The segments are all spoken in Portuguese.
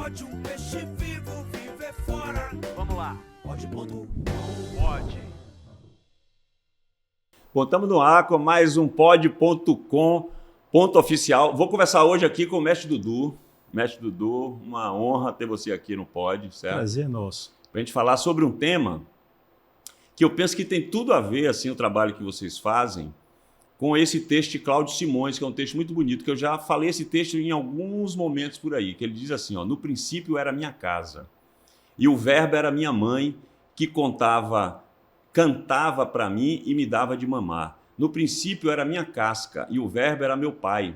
pode um peixe vivo viver fora. Vamos lá. Pode.com. Pode. Bom, estamos no ar com mais um pod.com, ponto oficial. Vou conversar hoje aqui com o Mestre Dudu. Mestre Dudu, uma honra ter você aqui no Pod, certo? Prazer nosso. Para a gente falar sobre um tema que eu penso que tem tudo a ver, assim, o trabalho que vocês fazem, com esse texto de Cláudio Simões, que é um texto muito bonito, que eu já falei esse texto em alguns momentos por aí, que ele diz assim, ó, no princípio era minha casa, e o verbo era minha mãe, que cantava para mim e me dava de mamar. No princípio era minha casca, e o verbo era meu pai,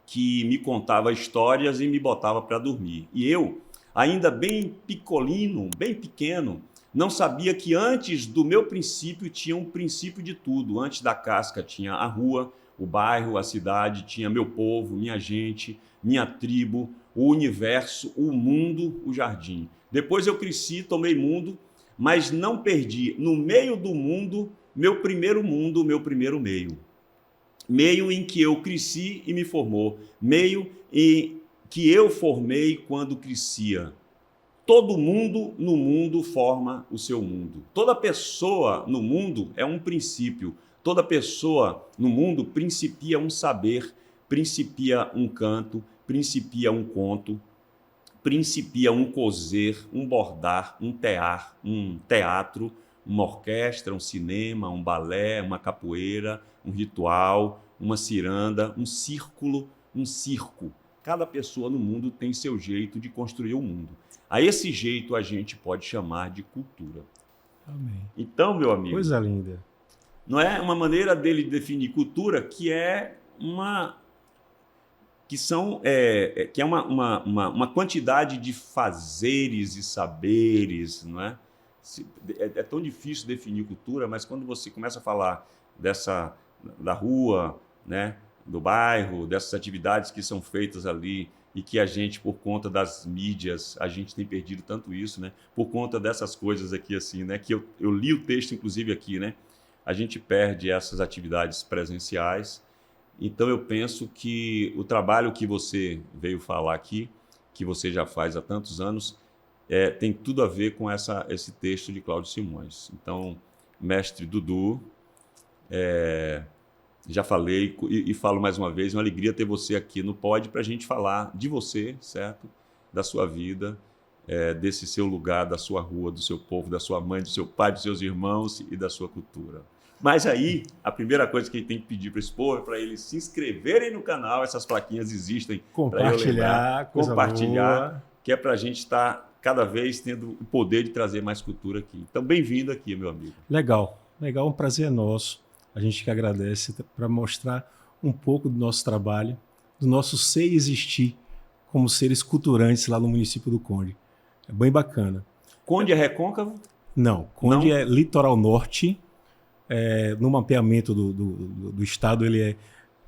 que me contava histórias e me botava para dormir. E eu, ainda bem picolino, bem pequeno, não sabia que antes do meu princípio tinha um princípio de tudo. Antes da casca tinha a rua, o bairro, a cidade, tinha meu povo, minha gente, minha tribo, o universo, o mundo, o jardim. Depois eu cresci, tomei mundo, mas não perdi no meio do mundo, meu primeiro meio. Meio em que eu cresci e me formou, meio em que eu formei quando crescia. Todo mundo no mundo forma o seu mundo. Toda pessoa no mundo é um princípio. Toda pessoa no mundo principia um saber, principia um canto, principia um conto, principia um coser, um bordar, um teatro, uma orquestra, um cinema, um balé, uma capoeira, um ritual, uma ciranda, um círculo, um circo. Cada pessoa no mundo tem seu jeito de construir o mundo. A esse jeito a gente pode chamar de cultura. Amém. Então, meu amigo, Coisa linda. não é uma maneira dele definir cultura que é uma quantidade de fazeres e saberes, não é? É tão difícil definir cultura, mas quando você começa a falar da rua, né, do bairro, dessas atividades que são feitas ali e que a gente, por conta das mídias, a gente tem perdido tanto isso, né? Por conta dessas coisas aqui, assim, né? Que eu li o texto, inclusive, aqui, né? A gente perde essas atividades presenciais. Então, eu penso que o trabalho que você veio falar aqui, que você já faz há tantos anos, tem tudo a ver com esse texto de Cláudio Simões. Então, mestre Dudu, já falei e falo mais uma vez, é uma alegria ter você aqui no Pod para a gente falar de você, certo? Da sua vida, desse seu lugar, da sua rua, do seu povo, da sua mãe, do seu pai, dos seus irmãos e da sua cultura. Mas aí, a primeira coisa que a gente tem que pedir para esse povo é para eles se inscreverem no canal, essas plaquinhas existem para eu lembrar, compartilhar, que é para a gente estar cada vez tendo o poder de trazer mais cultura aqui. Então, bem-vindo aqui, meu amigo. Legal, um prazer nosso. A gente que agradece para mostrar um pouco do nosso trabalho, do nosso ser e existir como seres culturantes lá no município do Conde. É bem bacana. Conde é recôncavo? Não, Conde é litoral norte. No mapeamento do estado, ele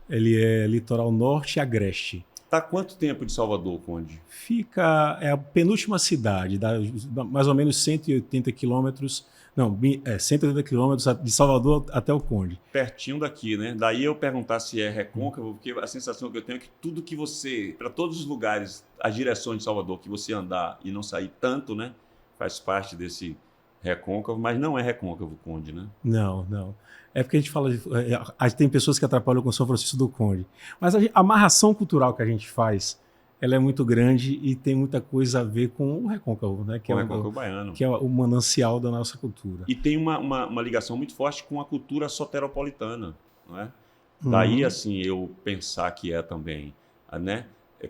é litoral norte e agreste. Está quanto tempo de Salvador, Conde? É a penúltima cidade, dá mais ou menos 180 quilômetros. Não, 180 quilômetros de Salvador até o Conde. Pertinho daqui, né? Daí eu perguntar se é recôncavo, porque a sensação que eu tenho é que tudo que você, para todos os lugares, as direções de Salvador, que você andar e não sair tanto, né? Faz parte desse recôncavo, mas não é recôncavo, Conde, né? Não. É porque a gente fala, tem pessoas que atrapalham com São Francisco do Conde. Mas a amarração cultural que a gente faz, ela é muito grande e tem muita coisa a ver com o recôncavo, né? Que o é recôncavo baiano. Que é o manancial da nossa cultura. E tem uma ligação muito forte com a cultura soteropolitana, não é? Daí, assim, eu pensar que também, né?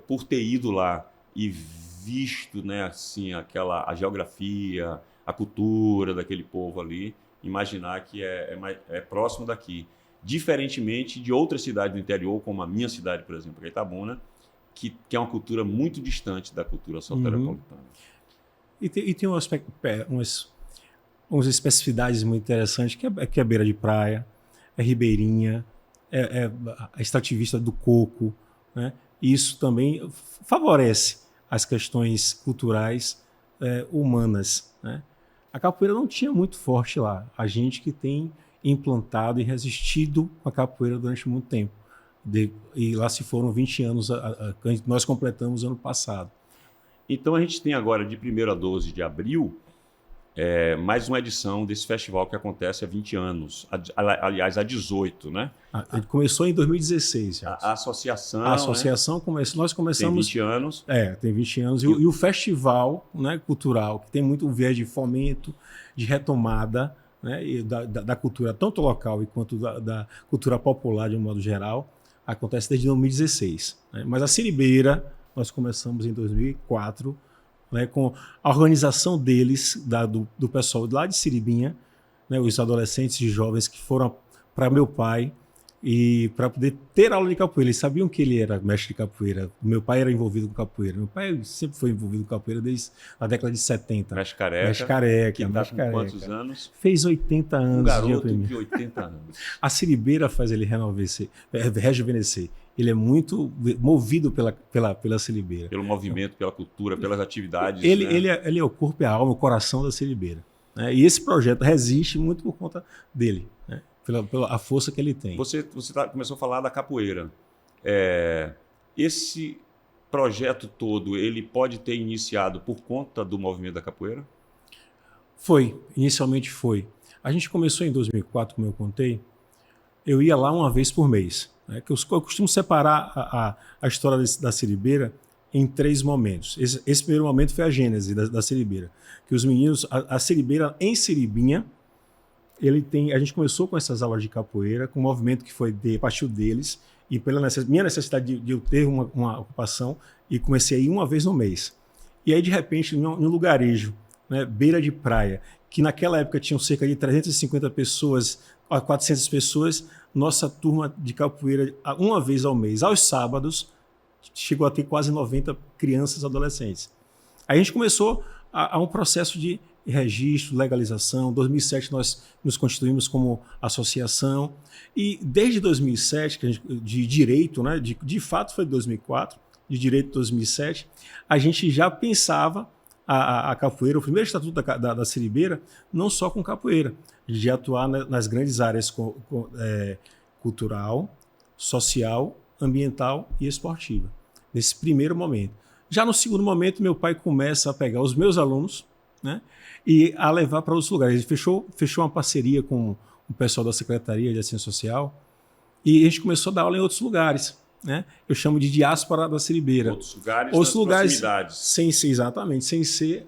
Por ter ido lá e visto, né, assim, a geografia, a cultura daquele povo ali, imaginar que é próximo daqui. Diferentemente de outras cidades do interior, como a minha cidade, por exemplo, Itabuna, que é uma cultura muito distante da cultura soteropolitana. E tem um aspecto, umas especificidades muito interessantes, que é beira de praia, é ribeirinha, a extrativista do coco, né? Isso também favorece as questões culturais humanas, né? A capoeira não tinha muito forte lá. A gente que tem implantado e resistido com a capoeira durante muito tempo. E lá se foram 20 anos, nós completamos ano passado. Então a gente tem agora, de 1º a 12 de abril, mais uma edição desse festival que acontece há 20 anos. Aliás, há 18, né? Ele começou em 2016. A associação, A associação começou. Nós tem começamos. 20 anos. Tem 20 anos. E o festival, né, cultural, que tem muito viés de fomento, de retomada, né, e da cultura, tanto local quanto da cultura popular, de um modo geral, acontece desde 2016. Né? Mas a Siribeira, nós começamos em 2004, né, com a organização deles, do pessoal lá de Siribinha, né, os adolescentes e jovens que foram para meu pai e para poder ter aula de capoeira. Eles sabiam que ele era mestre de capoeira. Meu pai era envolvido com capoeira. Meu pai sempre foi envolvido com capoeira desde a década de 70. Mestre Careca. Mestre Careca. Que está com quantos anos? Fez 80 anos. Um garoto de 80 anos. A Siribeira faz ele rejuvenescer. Ele é muito movido pela Siribeira. Pelo movimento, pela cultura, pelas atividades. Ele é o corpo e a alma, o coração da Siribeira. Né? E esse projeto resiste muito por conta dele, né? Pela força que ele tem. Você começou a falar da capoeira. Esse projeto todo, ele pode ter iniciado por conta do movimento da capoeira? Inicialmente foi. A gente começou em 2004, como eu contei. Eu ia lá uma vez por mês. Né? Eu costumo separar a história da Siribeira em 3 momentos. Esse primeiro momento foi a gênese da Siribeira. Que os meninos, a Siribeira em Siribinha, a gente começou com essas aulas de capoeira, com um movimento que foi partiu deles, e pela minha necessidade de eu ter uma ocupação, e comecei a ir uma vez no mês. E aí, de repente, num lugarejo, né, beira de praia, que naquela época tinham cerca de 350 pessoas, a 400 pessoas, nossa turma de capoeira, uma vez ao mês, aos sábados, chegou a ter quase 90 crianças e adolescentes. Aí a gente começou a um processo de registro, legalização. Em 2007 nós nos constituímos como associação, e desde 2007, de direito, né, de fato foi 2004, de direito 2007, a gente já pensava a capoeira, o primeiro estatuto da Siribeira, não só com capoeira, de atuar nas grandes áreas cultural, social, ambiental e esportiva, nesse primeiro momento. Já no segundo momento, meu pai começa a pegar os meus alunos, né, e a levar para outros lugares. Ele fechou uma parceria com o pessoal da Secretaria de Assistência Social, e a gente começou a dar aula em outros lugares. Né? Eu chamo de diáspora da Siribeira. Outros lugares, proximidades. Sem ser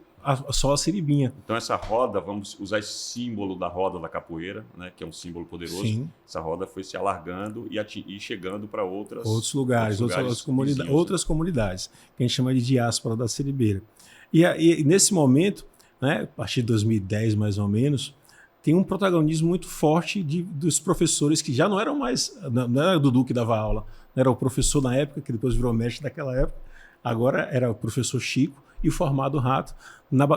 só a Siribinha. Então essa roda, vamos usar esse símbolo da roda da capoeira, né, que é um símbolo poderoso. Sim. Essa roda foi se alargando e chegando para outros lugares, outras comunidades, que a gente chama de diáspora da Siribeira. E nesse momento, né, a partir de 2010 mais ou menos, tem um protagonismo muito forte dos professores que já não eram mais, não era Dudu que dava aula, era o professor na época, que depois virou mestre daquela época, agora era o professor Chico e o formado Rato,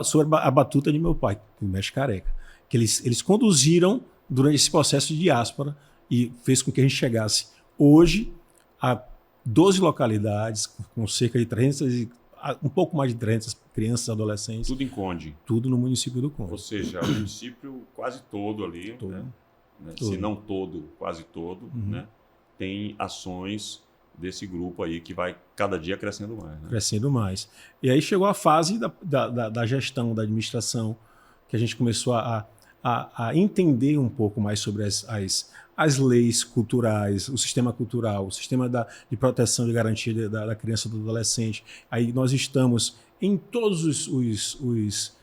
sob a batuta de meu pai, o mestre Careca, que eles conduziram durante esse processo de diáspora e fez com que a gente chegasse hoje a 12 localidades, com cerca de 300, um pouco mais de 300 crianças e adolescentes. Tudo em Conde? Tudo no município do Conde. Ou seja, o município quase todo ali, todo, né? Se não todo, quase todo, né? Tem ações desse grupo aí que vai cada dia crescendo mais. Né? Crescendo mais. E aí chegou a fase da gestão, da administração, que a gente começou a entender um pouco mais sobre as leis culturais, o sistema cultural, o sistema de proteção e garantia da criança e do adolescente. Aí nós estamos em todos os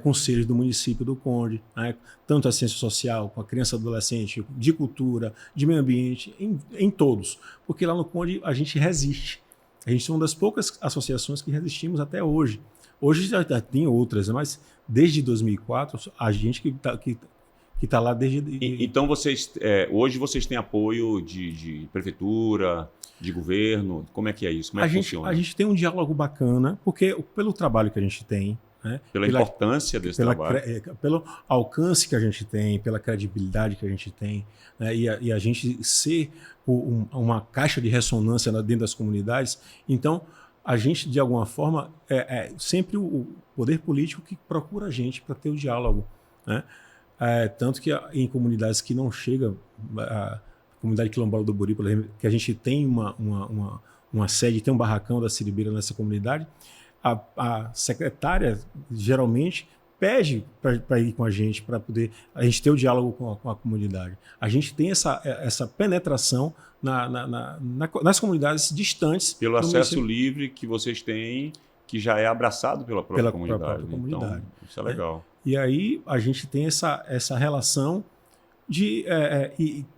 conselhos do município do Conde, né? Tanto a ciência social, com a criança e adolescente, de cultura, de meio ambiente, em todos. Porque lá no Conde a gente resiste. A gente é uma das poucas associações que resistimos até hoje. Hoje já tem outras, mas desde 2004, a gente que está lá desde... Então, hoje vocês têm apoio de prefeitura, de governo? Como é que é isso? Como é que funciona? A gente tem um diálogo bacana, porque pelo trabalho que a gente tem, né, pela importância desse trabalho. Pelo alcance que a gente tem, pela credibilidade que a gente tem, né, e a gente ser uma caixa de ressonância dentro das comunidades. Então, a gente, de alguma forma, sempre o poder político que procura a gente para ter o diálogo. Né? Tanto que em comunidades que não chegam, a comunidade quilombola do Buri, por exemplo, que a gente tem uma sede, tem um barracão da Siribeira nessa comunidade, a secretária, geralmente, pede para ir com a gente gente ter o diálogo com a comunidade. A gente tem essa penetração nas comunidades distantes. Pelo acesso livre que vocês têm, que já é abraçado pela própria comunidade. Então, isso é legal. E aí a gente tem essa relação de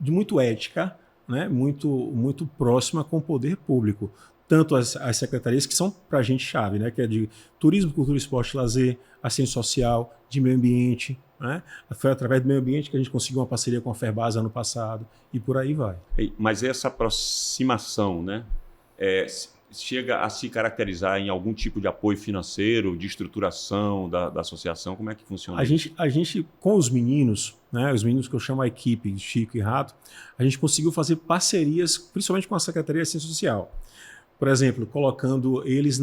muito ética, né? muito próxima com o poder público. Tanto as secretarias que são para a gente chave, né? Que é de turismo, cultura, esporte, lazer, assistência social, de meio ambiente. Né? Foi através do meio ambiente que a gente conseguiu uma parceria com a Ferbasa ano passado e por aí vai. Mas essa aproximação, né? Chega a se caracterizar em algum tipo de apoio financeiro, de estruturação da associação? Como é que funciona? A gente com os meninos, né, os meninos que eu chamo a equipe, Chico e Rato, a gente conseguiu fazer parcerias, principalmente com a Secretaria de Assistência Social. Por exemplo, colocando eles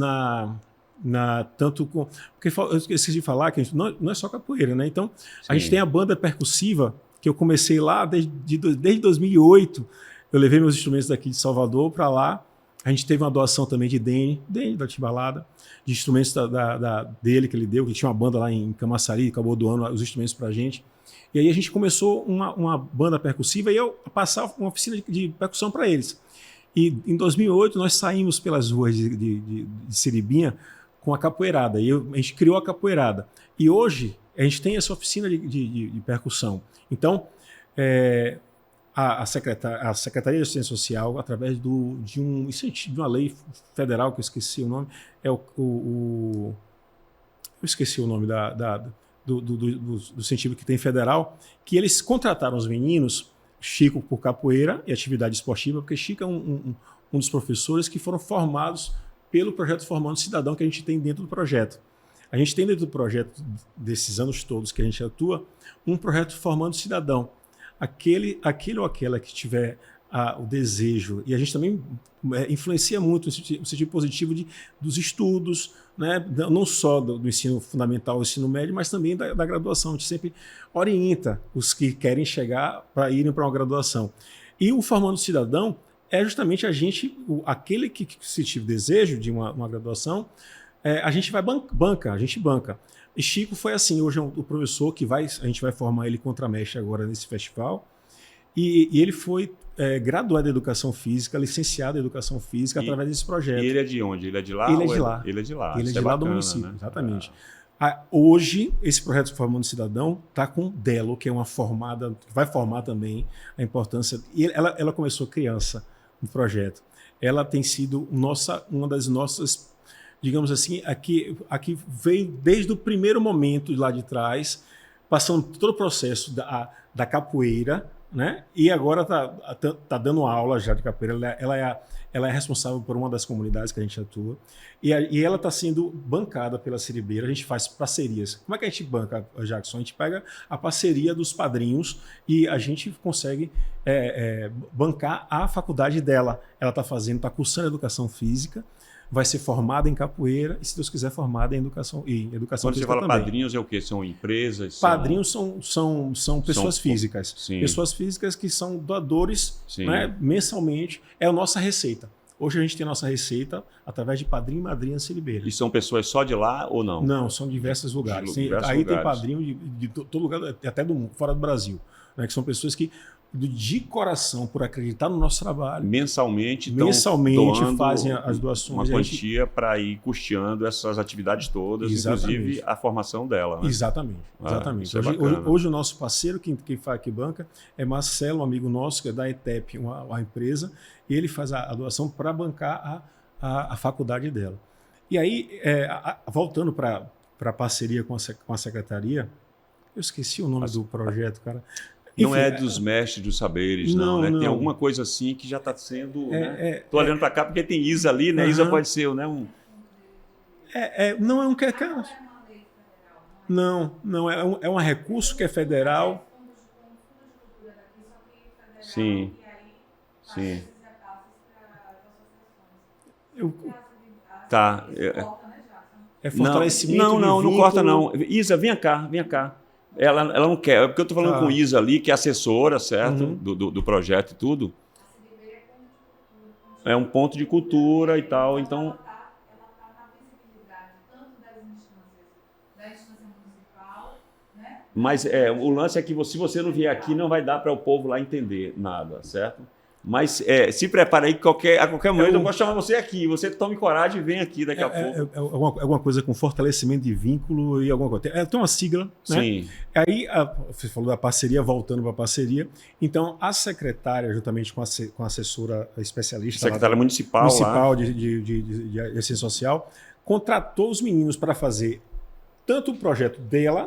tanto com... Porque eu esqueci de falar que não é só capoeira, né? Então, a gente tem a banda percussiva, que eu comecei lá desde 2008. Eu levei meus instrumentos daqui de Salvador para lá. A gente teve uma doação também de Dene da Timbalada, de instrumentos dele que ele deu, que tinha uma banda lá em Camaçari, acabou doando os instrumentos para a gente. E aí a gente começou uma banda percussiva e eu passava uma oficina de percussão para eles. E em 2008 nós saímos pelas ruas de Siribinha com a capoeirada. E a gente criou a capoeirada. E hoje a gente tem essa oficina de percussão. Então, a Secretaria de Assistência Social, através de uma lei federal, que eu esqueci o nome, eu esqueci o nome do incentivo que tem federal, que eles contrataram os meninos, Chico por capoeira e atividade esportiva, porque Chico é um dos professores que foram formados pelo projeto Formando Cidadão que a gente tem dentro do projeto. A gente tem dentro do projeto, desses anos todos que a gente atua, um projeto Formando Cidadão. Aquele ou aquela que tiver o desejo, e a gente também influencia muito no sentido positivo dos estudos, né? Não só do ensino fundamental, ensino médio, mas também da graduação. A gente sempre orienta os que querem chegar para irem para uma graduação. E o Formando Cidadão é justamente aquele que se tiver desejo de uma graduação, a gente banca. E Chico foi assim, hoje é o professor a gente vai formar ele contramestre agora nesse festival, e ele foi graduado em Educação Física, licenciado em Educação Física através desse projeto. E ele é de onde? Ele é de lá? Ele é de lá. Ele é de lá. Ele é de lá do município, né? Exatamente. Ah. Hoje, esse projeto Formando Cidadão está com Delo, que é uma formada, que vai formar também a importância. E ela começou criança no projeto. Ela tem sido uma das nossas, digamos assim, aqui veio desde o primeiro momento lá de trás, passando todo o processo da capoeira, né? E agora tá dando aula já de capoeira. Ela é responsável por uma das comunidades que a gente atua. E ela está sendo bancada pela Siribeira. A gente faz parcerias. Como é que a gente banca, Jackson? A gente pega a parceria dos padrinhos e a gente consegue bancar a faculdade dela. Ela está cursando Educação Física, vai ser formada em capoeira e, se Deus quiser, formada em educação física. Quando você fala também. Padrinhos, é o quê? São empresas? Padrinhos são pessoas físicas. Sim. Pessoas físicas que são doadores, né, mensalmente. É a nossa receita. Hoje a gente tem a nossa receita através de padrinho e madrinha Siribeira. E são pessoas só de lá ou não? Não, são diversos lugares. Tem padrinho de todo lugar, até fora do Brasil. Né, que são pessoas que, de coração, por acreditar no nosso trabalho, mensalmente fazem as doações. Uma quantia para ir custeando essas atividades todas, inclusive a formação dela. Né? Exatamente. Hoje o nosso parceiro, quem banca, é Marcelo, um amigo nosso, que é da ETEP, uma empresa, e ele faz a doação para bancar a faculdade dela. E aí, voltando para a parceria com a secretaria, eu esqueci o nome do projeto, cara. Não é dos mestres dos saberes, não, né? Não. Tem alguma coisa assim que já está sendo... Estou olhando para cá porque tem Isa ali, né? Isa pode ser, né? Não é um que Não, é um recurso que é federal. Sim. Tá. Fortalecimento. Não corta não. Isa, vem cá. Ela não quer, porque eu estou falando com Isa ali, que é assessora, certo? Do projeto e tudo. É um ponto de cultura e tal, então... Mas o lance é que se você não vier aqui, não vai dar para o povo lá entender nada, certo? Mas se prepare aí, a qualquer momento eu posso chamar você aqui. Você tome coragem e vem aqui daqui a pouco. Alguma coisa com fortalecimento de vínculo e alguma coisa. Tem uma sigla, né? Sim. Aí, você falou da parceria, voltando para a parceria. Então, a secretária, juntamente com a assessora especialista... Secretária municipal lá. De assistência social, contratou os meninos para fazer tanto o projeto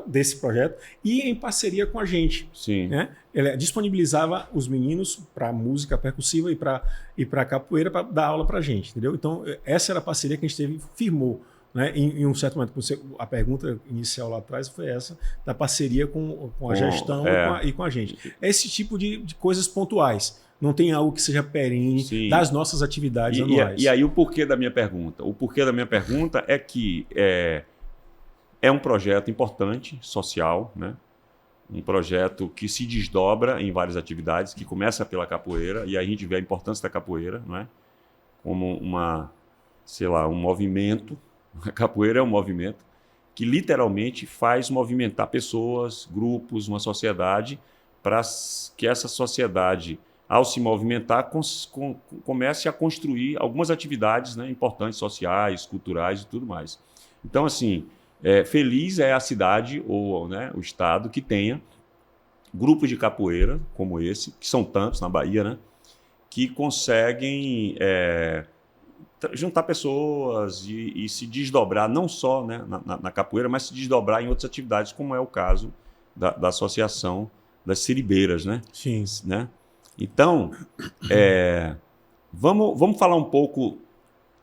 desse projeto, e em parceria com a gente. Sim. Né? Ela disponibilizava os meninos para música percussiva e para capoeira para dar aula para a gente, entendeu? Então, essa era a parceria que a gente firmou. Né? Em um certo momento, a pergunta inicial lá atrás foi essa, da parceria com a gestão e com a gente. Esse tipo de coisas pontuais. Não tem algo que seja perene Sim. das nossas atividades anuais. E aí o porquê da minha pergunta? O porquê da minha pergunta é que é um projeto importante, social, né? Um projeto que se desdobra em várias atividades, que começa pela capoeira, e aí a gente vê a importância da capoeira, não é? Como um movimento. A capoeira é um movimento que literalmente faz movimentar pessoas, grupos, uma sociedade, para que essa sociedade, ao se movimentar, comece a construir algumas atividades, né, importantes, sociais, culturais e tudo mais. Então, assim, feliz é a cidade ou, né, o estado que tenha grupos de capoeira como esse, que são tantos na Bahia, né, que conseguem juntar pessoas e se desdobrar, não só, né, na capoeira, mas se desdobrar em outras atividades, como é o caso da Associação das Siribeiras, né? Sim. Né? Então, vamos falar um pouco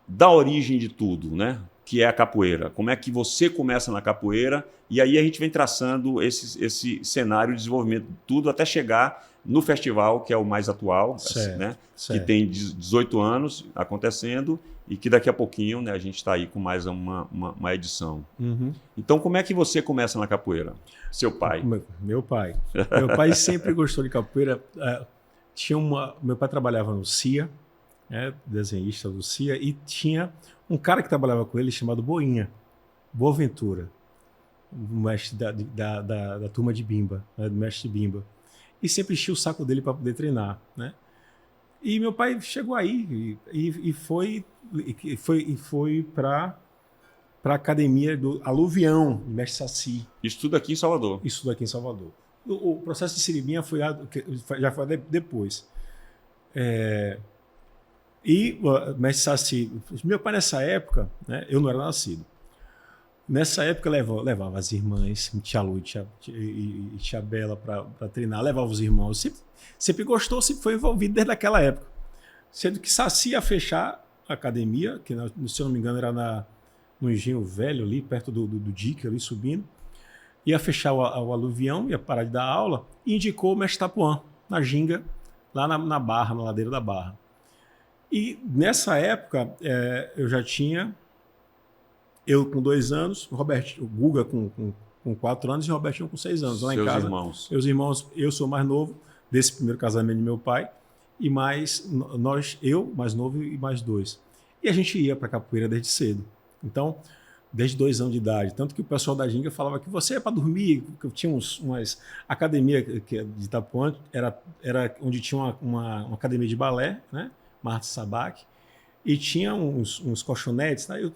da origem de tudo, né? Que é a capoeira. Como é que você começa na capoeira, e aí a gente vem traçando esse cenário de desenvolvimento de tudo até chegar no festival, que é o mais atual, certo, né? Certo. Que tem 18 anos acontecendo e que daqui a pouquinho, né, a gente está aí com mais uma edição. Uhum. Então, como é que você começa na capoeira? Seu pai? Meu pai. Meu pai sempre gostou de capoeira. Meu pai trabalhava no CIA, desenhista do CIA, e tinha um cara que trabalhava com ele chamado Boinha, Boaventura, o mestre da turma de Bimba, né, do mestre Bimba. E sempre enchia o saco dele para poder treinar, né? E meu pai chegou aí e foi para a academia do Aluvião, do mestre Saci. Isso tudo aqui em Salvador. Isso tudo aqui em Salvador. O processo de Siribinha já foi depois. E o mestre Saci, meu pai nessa época, né, eu não era nascido. Nessa época levava as irmãs, tia Lu e tia Bela para treinar, levava os irmãos. Sempre gostou, sempre foi envolvido desde aquela época. Sendo que Saci ia fechar a academia, que se eu não me engano era no Engenho Velho, ali perto do dique, ali subindo. Ia fechar o aluvião, ia parar de dar aula, e indicou o mestre Tapuã, na ginga, lá na Barra, na ladeira da Barra. E nessa época, eu já tinha... Eu com 2 anos, o Guga com 4 anos e o Robertinho com 6 anos. Lá em casa, irmãos. Meus irmãos, eu sou mais novo desse primeiro casamento de meu pai, e eu mais novo e mais 2. E a gente ia para capoeira desde cedo. Então, desde 2 anos de idade. Tanto que o pessoal da ginga falava que você é para dormir, que tinha umas academia de Itapuã, era onde tinha uma academia de balé, né? Marta Sabac. E tinha uns colchonetes, aí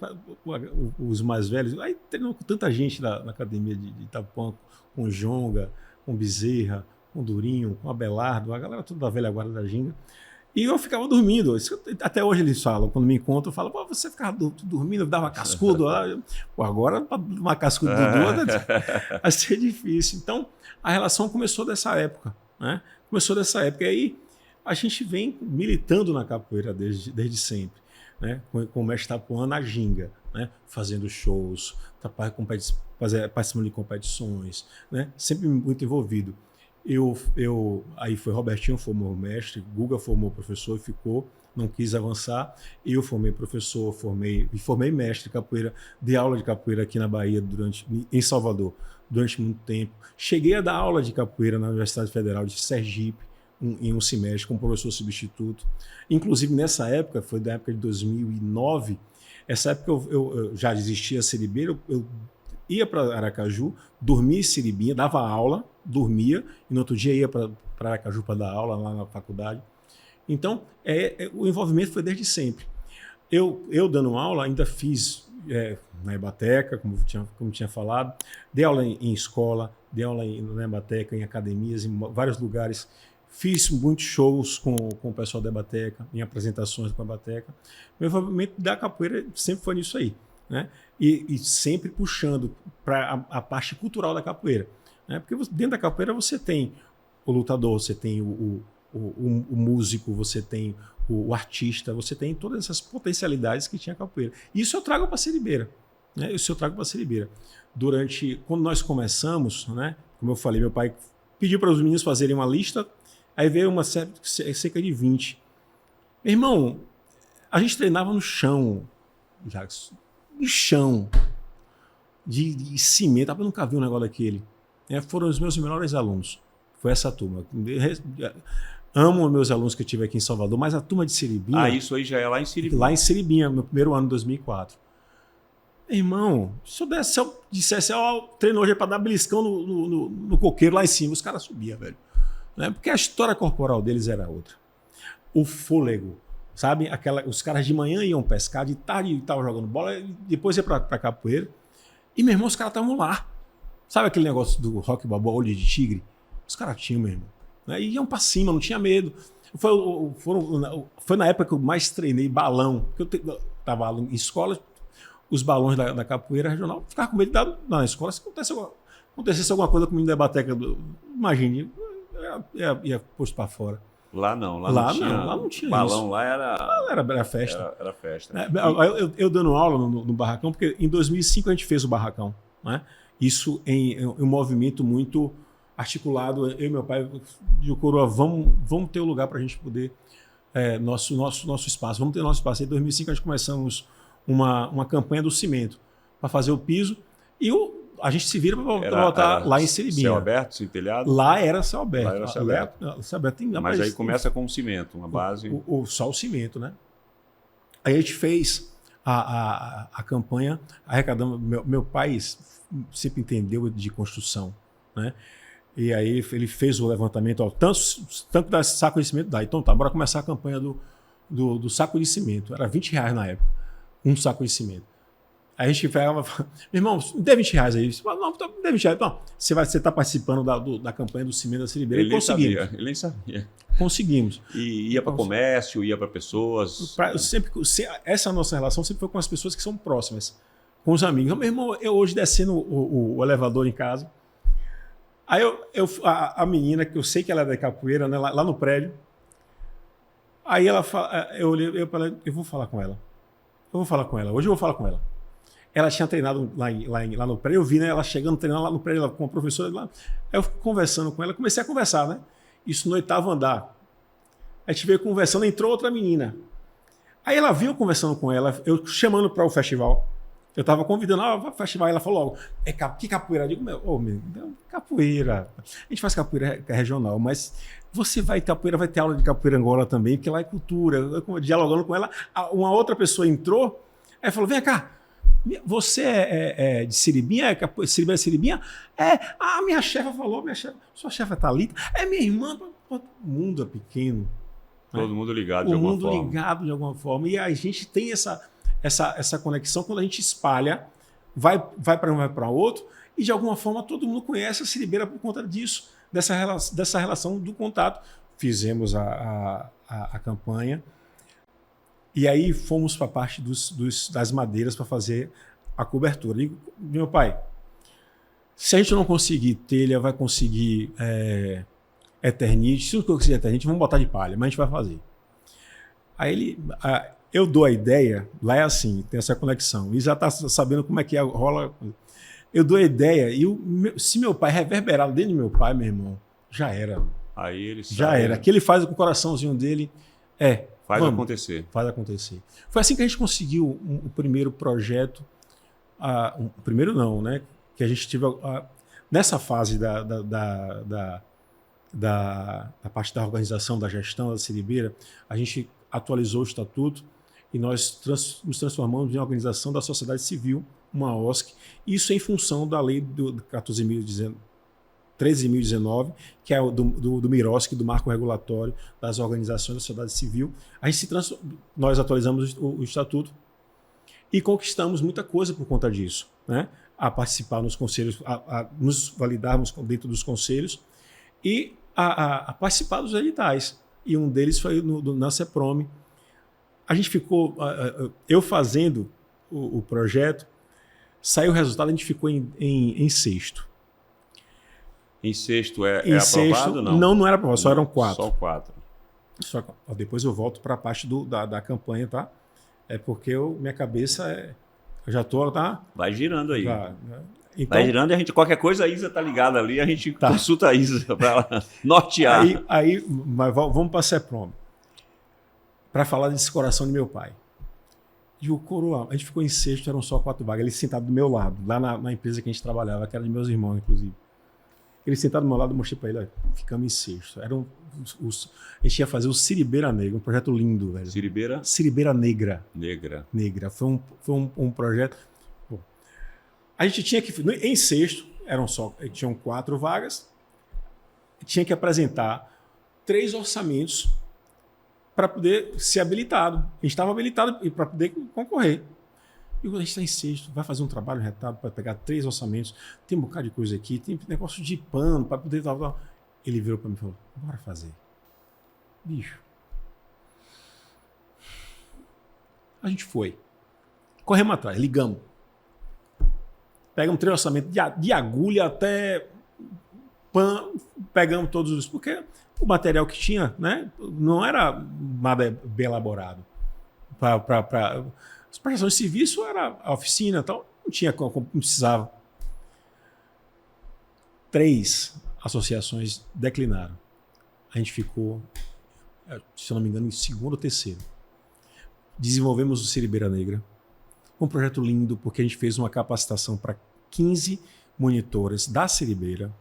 os mais velhos. Aí treinou com tanta gente na academia de Itapuã, com Jonga, com Bezerra, com Durinho, com Abelardo, a galera toda da velha guarda da ginga. E eu ficava dormindo. Até hoje eles falam, quando me encontram, falam: pô, você ficava dormindo, dava cascudo. Pô, agora, para uma cascudo do Dudu, vai ser difícil. Então, a relação começou dessa época. Né? E aí a gente vem militando na capoeira desde sempre. Né? Com o mestre Tapuã na ginga, né? Fazendo shows, participando de competições, né? Sempre muito envolvido. Aí foi Robertinho formou mestre, Guga formou professor e ficou, não quis avançar. Eu formei professor, formei mestre de capoeira, dei aula de capoeira aqui na Bahia, em Salvador, durante muito tempo. Cheguei a dar aula de capoeira na Universidade Federal de Sergipe, em um semestre, como professor substituto. Inclusive, nessa época, foi da época de 2009, essa época eu já existia a Siribeira, eu ia para Aracaju, dormia em Siribinha, dava aula, dormia, e no outro dia ia para Aracaju para dar aula lá na faculdade. Então, o envolvimento foi desde sempre. Eu dando aula, ainda fiz na Ebateca, como tinha falado, dei aula em escola, dei aula na Ebateca, em academias, em vários lugares. Fiz muitos shows com o pessoal da Ebateca, em apresentações com a Ebateca. Meu envolvimento da capoeira sempre foi nisso aí, né? E sempre puxando para a parte cultural da capoeira, né? Porque dentro da capoeira você tem o lutador, você tem o músico, você tem o artista, você tem todas essas potencialidades que tinha a capoeira. Isso eu trago para a Seribeira, né? Isso eu trago para a Seribeira. Quando nós começamos, né? Como eu falei, meu pai pediu para os meninos fazerem uma lista, aí veio cerca de 20. Meu irmão, a gente treinava no chão, Jacques, no chão, de cimento. Eu nunca vi um negócio daquele. Foram os meus melhores alunos. Foi essa turma. Amo os meus alunos que eu tive aqui em Salvador, mas a turma de Siribinha... isso aí já é lá em Siribinha. Lá em Siribinha, meu primeiro ano, 2004. Meu irmão, se eu dissesse, treinou hoje para dar beliscão no coqueiro lá em cima, os caras subiam, velho. Né? Porque a história corporal deles era outra. O fôlego, sabe? Os caras de manhã iam pescar, de tarde estavam jogando bola, depois ia para capoeira. E, meu irmão, os caras estavam lá. Sabe aquele negócio do rock balboa, olho de tigre? Os caras tinham, meu irmão. Né? E iam para cima, não tinha medo. Foi na época que eu mais treinei balão. Porque eu estava em escola, os balões da capoeira regional, ficava com medo de na escola. Se acontecesse alguma coisa comigo da Ebateca, imagine, ia posto para fora. Lá não, lá não tinha balão, isso. Lá era festa. Era festa. Eu dando aula no barracão, porque em 2005 a gente fez o barracão, né? Isso em um movimento muito articulado. Eu e meu pai de Coroa, vamos ter um lugar para a gente poder nosso espaço. Vamos ter nosso espaço. Em 2005 a gente começamos uma campanha do cimento para fazer o piso e a gente se vira para voltar lá em Siribinha. Céu aberto, sem telhado? Lá era céu aberto. Lá era céu aberto. Céu aberto mas aí começa com o cimento, uma base. Só o cimento, né? Aí a gente fez a campanha arrecadando. Meu pai sempre entendeu de construção, né? E aí ele fez o levantamento, tanto da saco de cimento dá. Então tá, bora começar a campanha do saco de cimento. Era R$20 na época, um saco de cimento. Aí a gente pegava, meu irmão, dê R$20 aí. Não, dê R$20. Não, você está participando da campanha do cimento da Seribeira. Ele nem sabia. Conseguimos. E ia para comércio, ia para pessoas. Essa nossa relação sempre foi com as pessoas que são próximas, com os amigos. Meu irmão, eu hoje descendo o elevador em casa, aí a menina, que eu sei que ela é da capoeira, né, lá no prédio, aí ela fala, eu vou falar com ela. Hoje eu vou falar com ela. Ela tinha treinado lá no prédio, eu vi, né, ela chegando, treinando lá no prédio, com a professora lá. Aí eu conversando com ela, comecei a conversar, né? Isso no 8º andar. A gente veio conversando, entrou outra menina. Aí ela viu conversando com ela, eu chamando para o festival. Eu estava convidando ela para o festival, ela falou logo, que capoeira? Eu digo, capoeira. A gente faz capoeira regional, mas capoeira vai ter aula de capoeira Angola também, porque lá é cultura. Eu, dialogando com ela, uma outra pessoa entrou, aí falou, vem cá, você é de Siribinha? Siribinha? A minha chefa falou, sua chefa é Thalita? É minha irmã. O mundo é pequeno. Todo mundo ligado de alguma forma. Todo mundo ligado de alguma forma. E a gente tem essa conexão quando a gente espalha, vai para um, vai para outro, e de alguma forma todo mundo conhece a Seribeira por conta disso, dessa relação do contato. Fizemos a campanha. E aí fomos para a parte das madeiras para fazer a cobertura. E, meu pai, se a gente não conseguir telha, vai conseguir eternite. Se não conseguir eternite, vamos botar de palha, mas a gente vai fazer. Aí eu dou a ideia, lá é assim, tem essa conexão. E já está sabendo como é que rola. Eu dou a ideia, e se meu pai reverberar dentro do meu pai, meu irmão, já era. Aí ele sabe. Já era. Que ele faz com o coraçãozinho dele. Faz acontecer. Faz acontecer. Foi assim que a gente conseguiu o primeiro projeto. O primeiro não, né? Que a gente teve nessa fase da parte da organização, da gestão da Seribeira, a gente atualizou o estatuto e nós nos transformamos em uma organização da sociedade civil, uma OSC, isso em função da lei do 13.019, que é do MIROSC, do Marco Regulatório das Organizações da Sociedade Civil. Nós atualizamos o Estatuto e conquistamos muita coisa por conta disso, né? A participar nos conselhos, a nos validarmos dentro dos conselhos e a participar dos editais. E um deles foi na CEPROME. A gente ficou, eu fazendo o projeto, saiu o resultado, a gente ficou em sexto. Em sexto é sexto, aprovado, não? Não era aprovado, só eram 4. Só 4. Depois eu volto para a parte da campanha, tá? É porque minha cabeça eu já estou, tá? Vai girando aí. Né? Então, vai girando e a gente, qualquer coisa, a Isa tá ligada ali, a gente consulta a Isa para ela nortear. Mas vamos para a CEPROME. Para falar desse coração de meu pai. E o coroa, a gente ficou em sexto, eram só 4 vagas. Ele sentado do meu lado, lá na empresa que a gente trabalhava, que era de meus irmãos, inclusive. Ele sentado do meu lado, eu mostrei para ele, ficamos em sexto. A gente ia fazer o Siribeira Negra, um projeto lindo, velho. Siribeira Negra. Negra. Foi um projeto. Bom, a gente tinha que. Em sexto, tinham 4 vagas, tinha que apresentar 3 orçamentos para poder ser habilitado. A gente estava habilitado para poder concorrer. E quando a gente está em sexto, vai fazer um trabalho retado para pegar 3 orçamentos, tem um bocado de coisa aqui, tem negócio de pano para poder tal. Ele virou para mim e falou, bora fazer. Bicho. A gente foi. Corremos atrás, ligamos. Pegamos 3 orçamentos de agulha até pano, pegamos todos os... Porque o material que tinha, né, não era nada bem elaborado. As prestações de serviço era a oficina, então não precisava. 3 associações declinaram. A gente ficou, se eu não me engano, em segundo ou terceiro. Desenvolvemos o Siribeira Negra. Um projeto lindo, porque a gente fez uma capacitação para 15 monitores da Siribeira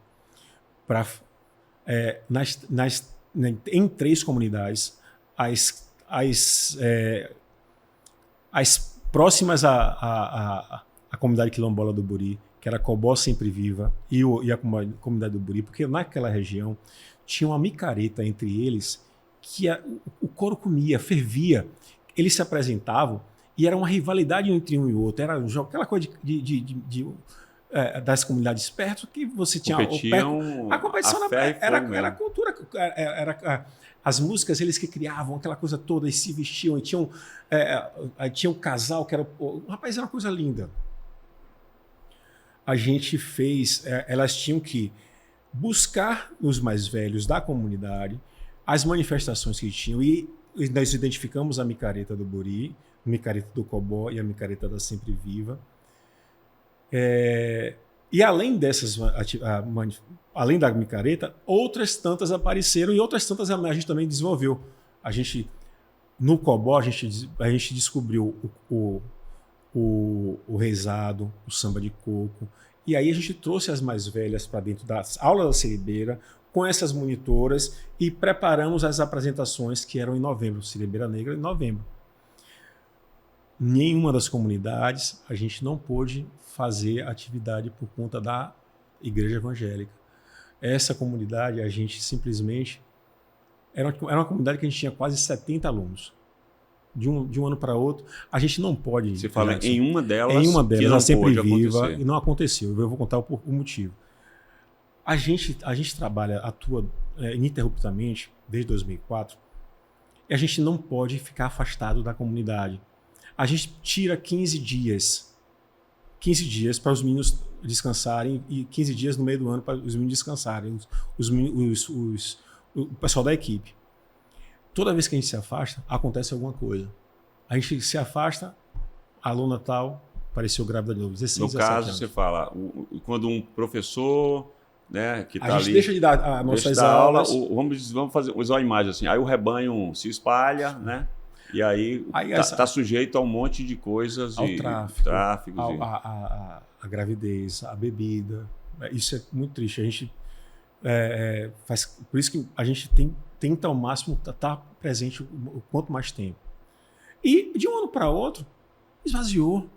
em 3 comunidades, as próximas à comunidade quilombola do Buri, que era Cobó Sempre Viva, e a comunidade do Buri, porque naquela região tinha uma micareta entre eles que o couro comia, fervia. Eles se apresentavam e era uma rivalidade entre um e outro. Era aquela coisa das comunidades perto que você tinha... A competição era a cultura, era as músicas, eles que criavam aquela coisa toda, e se vestiam, e tinha um casal que era... Rapaz, era uma coisa linda. A gente fez... elas tinham que buscar os mais velhos da comunidade as manifestações que tinham, e nós identificamos a micareta do Buri, a micareta do Cobó e a micareta da Sempre Viva. E além dessas, além da micareta, outras tantas apareceram e outras tantas a gente também desenvolveu. No Cobó, a gente descobriu o rezado, o samba de coco, e aí a gente trouxe as mais velhas para dentro das aulas da Siribeira com essas monitoras e preparamos as apresentações que eram em novembro, Siribeira Negra em novembro. Nenhuma das comunidades a gente não pôde fazer atividade por conta da igreja evangélica. Essa comunidade, a gente simplesmente... Era uma comunidade que a gente tinha quase 70 alunos. De um ano para outro, a gente não pode... Você fala em uma delas... Em uma delas, a Sempre Viva, acontecer. E não aconteceu. Eu vou contar o motivo. A gente atua ininterruptamente desde 2004, e a gente não pode ficar afastado da comunidade. A gente tira 15 dias para os meninos descansarem e 15 dias no meio do ano para os meninos descansarem, o pessoal da equipe. Toda vez que a gente se afasta, acontece alguma coisa. A gente se afasta, a aluna tal apareceu grávida de novo, 16, No 17 caso, anos. você fala, quando um professor, né, que está ali... A gente deixa de dar as nossas aulas... Vamos usar uma imagem assim, aí o rebanho se espalha, né? E aí está sujeito a um monte de coisas, ao tráfico, a gravidez, a bebida. Isso é muito triste. A gente faz, por isso que a gente tenta ao máximo estar presente o quanto mais tempo. E de um ano para outro, esvaziou.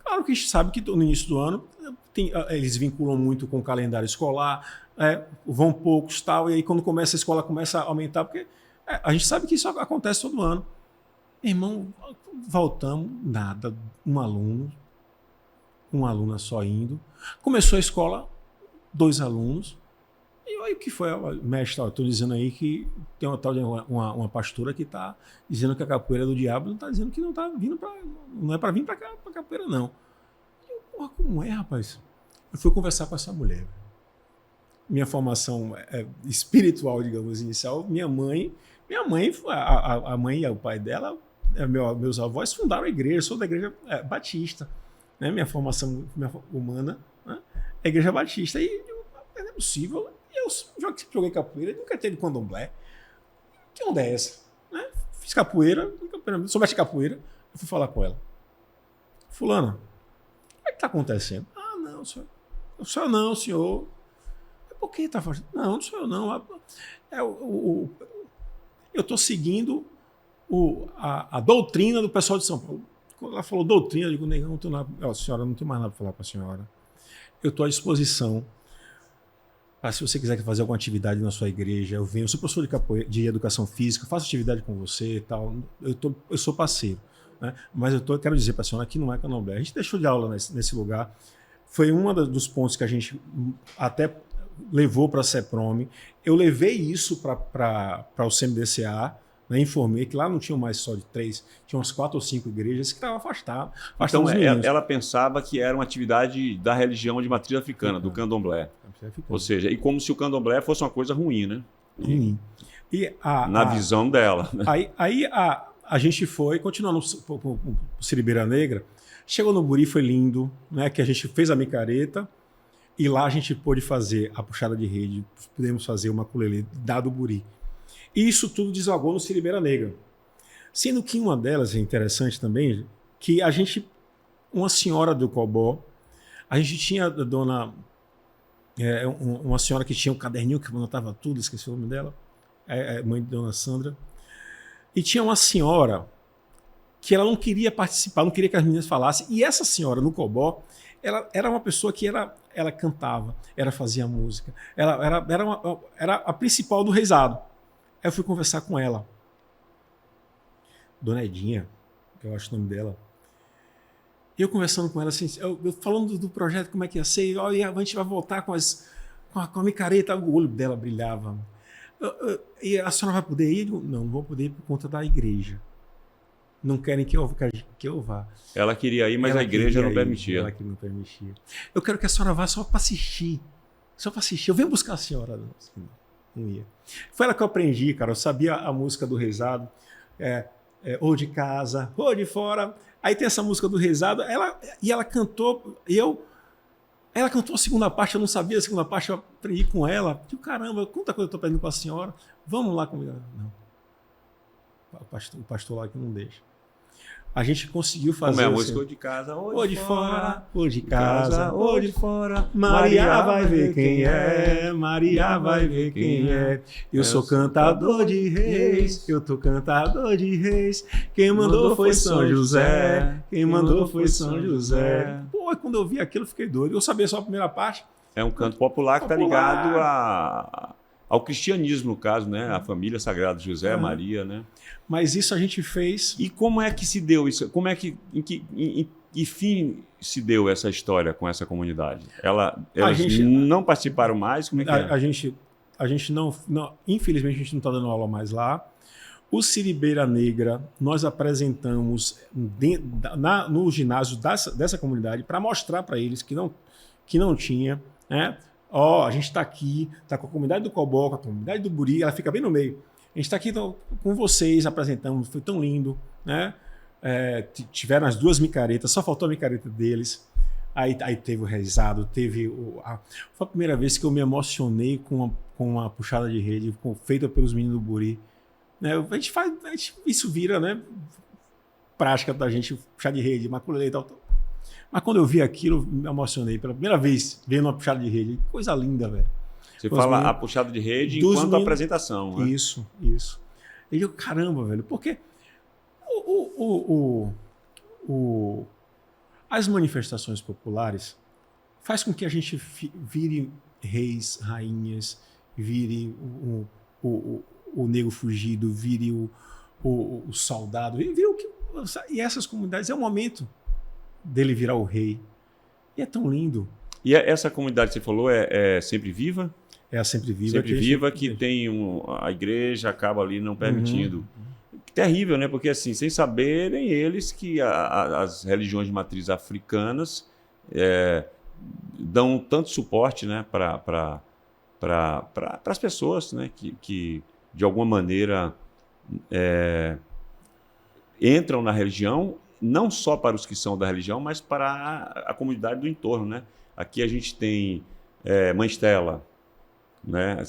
Claro que a gente sabe que no início do ano eles vinculam muito com o calendário escolar, vão poucos tal, e aí quando começa a escola começa a aumentar, porque a gente sabe que isso acontece todo ano. Irmão, voltamos, nada, uma aluna só indo. Começou a escola, 2 alunos. E aí o que foi? Mestre, estou dizendo aí que tem uma tal de uma pastora que está dizendo que a capoeira é do diabo, não está dizendo que não está vindo para. Não é para vir para cá, para capoeira, não. Eu, porra, como é, rapaz? Eu fui conversar com essa mulher. Minha formação espiritual, digamos, inicial, minha mãe, a mãe e o pai dela, meus avós fundaram a igreja, sou da igreja batista. Né? Minha formação humana, né? É a igreja batista. E não é possível. Eu joguei capoeira, nunca teve candomblé. Que onda é essa? Né? Fiz capoeira, sou mestre de capoeira. Eu fui falar com ela. Fulana, o que está acontecendo? Ah, não, senhor. O senhor não, senhor. Por que está fazendo? Não, não sou eu, não. Eu estou seguindo a doutrina do pessoal de São Paulo. Quando ela falou doutrina, eu digo, não tenho nada. Senhora, não tenho mais nada para falar para a senhora. Eu estou à disposição. Se você quiser fazer alguma atividade na sua igreja, eu venho. Eu sou professor de educação física, faço atividade com você e tal. Eu sou parceiro. Né? Mas quero dizer para a senhora que não é candomblé. A gente deixou de aula nesse lugar. Foi um dos pontos que a gente até levou para a CEPROM. Eu levei isso para o CMDCA, né? Informei que lá não tinham mais só de 3, tinha umas 4 ou 5 igrejas que estavam afastadas. Então ela pensava que era uma atividade da religião de matriz africana, do candomblé. Ou seja, e como se o candomblé fosse uma coisa ruim, né? Ruim. Na visão dela. Né? Aí a gente foi, continuando o Siribeira Negra, chegou no Buri, foi lindo, né? Que a gente fez a micareta e lá a gente pôde fazer a puxada de rede, pudemos fazer uma ukulele dado o Buri. E isso tudo desagou no Siribeira Negra. Sendo que uma delas é interessante também, que uma senhora do Cobó, a gente tinha a dona, uma senhora que tinha um caderninho que anotava tudo, esqueci o nome dela, mãe de dona Sandra, e tinha uma senhora que ela não queria participar, não queria que as meninas falassem, e essa senhora no Cobó, ela era uma pessoa que ela cantava, ela fazia música, ela era a principal do reizado. Aí eu fui conversar com ela. Dona Edinha, que eu acho o nome dela. E eu conversando com ela, assim, eu falando do projeto, como é que ia ser, a gente vai voltar com a micareta, o olho dela brilhava. E a senhora vai poder ir? Eu digo, não vou poder ir por conta da igreja. Não querem que eu vá. Ela queria ir, mas a igreja não permitia. Ela que não permitia. Eu quero que a senhora vá só para assistir. Só para assistir. Eu venho buscar a senhora. Não ia. Foi ela que eu aprendi, cara. Eu sabia a música do rezado. Ou de casa, ou de fora. Aí tem essa música do rezado. Ela cantou. Ela cantou a segunda parte. Eu não sabia a segunda parte. Eu aprendi com ela. Digo, caramba, quanta coisa eu estou aprendendo com a senhora. Vamos lá comigo. Não. O pastor lá que não deixa. A gente conseguiu fazer. Como é a música? Ou de casa, ou de fora, ou de casa, ou de fora. Maria vai ver quem é, Maria vai ver quem é. Eu sou cantador de reis, eu tô cantador de reis. Quem mandou foi São José, quem mandou foi São José. Pô, quando eu vi aquilo, eu fiquei doido. Eu sabia só a primeira parte. É um canto popular que está ligado ao cristianismo, no caso, né? A família Sagrada de José, Maria, né? Mas isso a gente fez. E como é que se deu isso? Como é que, em que fim se deu essa história com essa comunidade? Elas não participaram mais? Como é que a gente não, infelizmente, a gente não está dando aula mais lá. O Siribeira Negra, nós apresentamos no ginásio dessa comunidade para mostrar para eles que não tinha, né? A gente está aqui, está com a comunidade do Cobó, com a comunidade do Buri, ela fica bem no meio. A gente está aqui com vocês, apresentamos, foi tão lindo, né? Tiveram as 2 micaretas, só faltou a micareta deles. Aí teve o rezado, foi a primeira vez que eu me emocionei com uma puxada de rede feita pelos meninos do Buri. Né? Isso vira, né, prática da gente puxar de rede, maculelê e tal. Mas quando eu vi aquilo, me emocionei. Pela primeira vez, vendo uma puxada de rede. Coisa linda, velho. Você fala a puxada de rede enquanto apresentação, né? Isso. E eu, caramba, velho. Porque As manifestações populares faz com que a gente vire reis, rainhas, vire o negro fugido, vire o soldado, vire o que. E essas comunidades é o momento dele virar o rei. E é tão lindo. E essa comunidade que você falou é Sempre Viva? É a Sempre Viva. Sempre Viva que tem a igreja acaba ali não permitindo. Terrível, né? Porque assim, sem saberem eles que as religiões de matriz africanas dão tanto suporte, né, para as pessoas, né, que de alguma maneira entram na religião, não só para os que são da religião, mas para a comunidade do entorno, né? Aqui a gente tem Mãe Stella, né?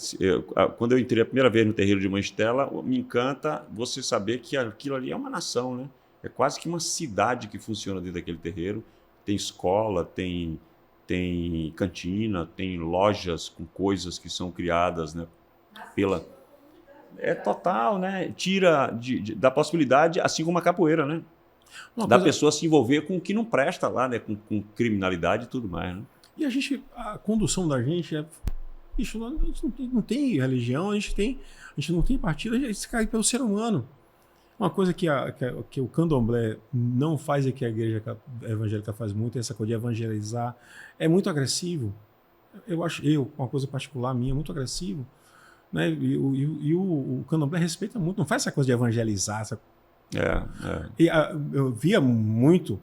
Quando eu entrei a primeira vez no terreiro de Mãe Stella, me encanta você saber que aquilo ali é uma nação, né? É quase que uma cidade que funciona dentro daquele terreiro. Tem escola, tem cantina, tem lojas com coisas que são criadas, né, total, né? Tira da possibilidade, assim como a capoeira, né? Da pessoa se envolver com o que não presta lá, né? Com criminalidade e tudo mais, né? E a condução da gente bicho, a gente não tem religião, a gente não tem partido, a gente se cai pelo ser humano. Uma coisa que o candomblé não faz e que a igreja evangélica faz muito é essa coisa de evangelizar. É muito agressivo. Eu acho, uma coisa particular minha, muito agressivo. Né? E o candomblé respeita muito, não faz essa coisa de evangelizar. E eu via muito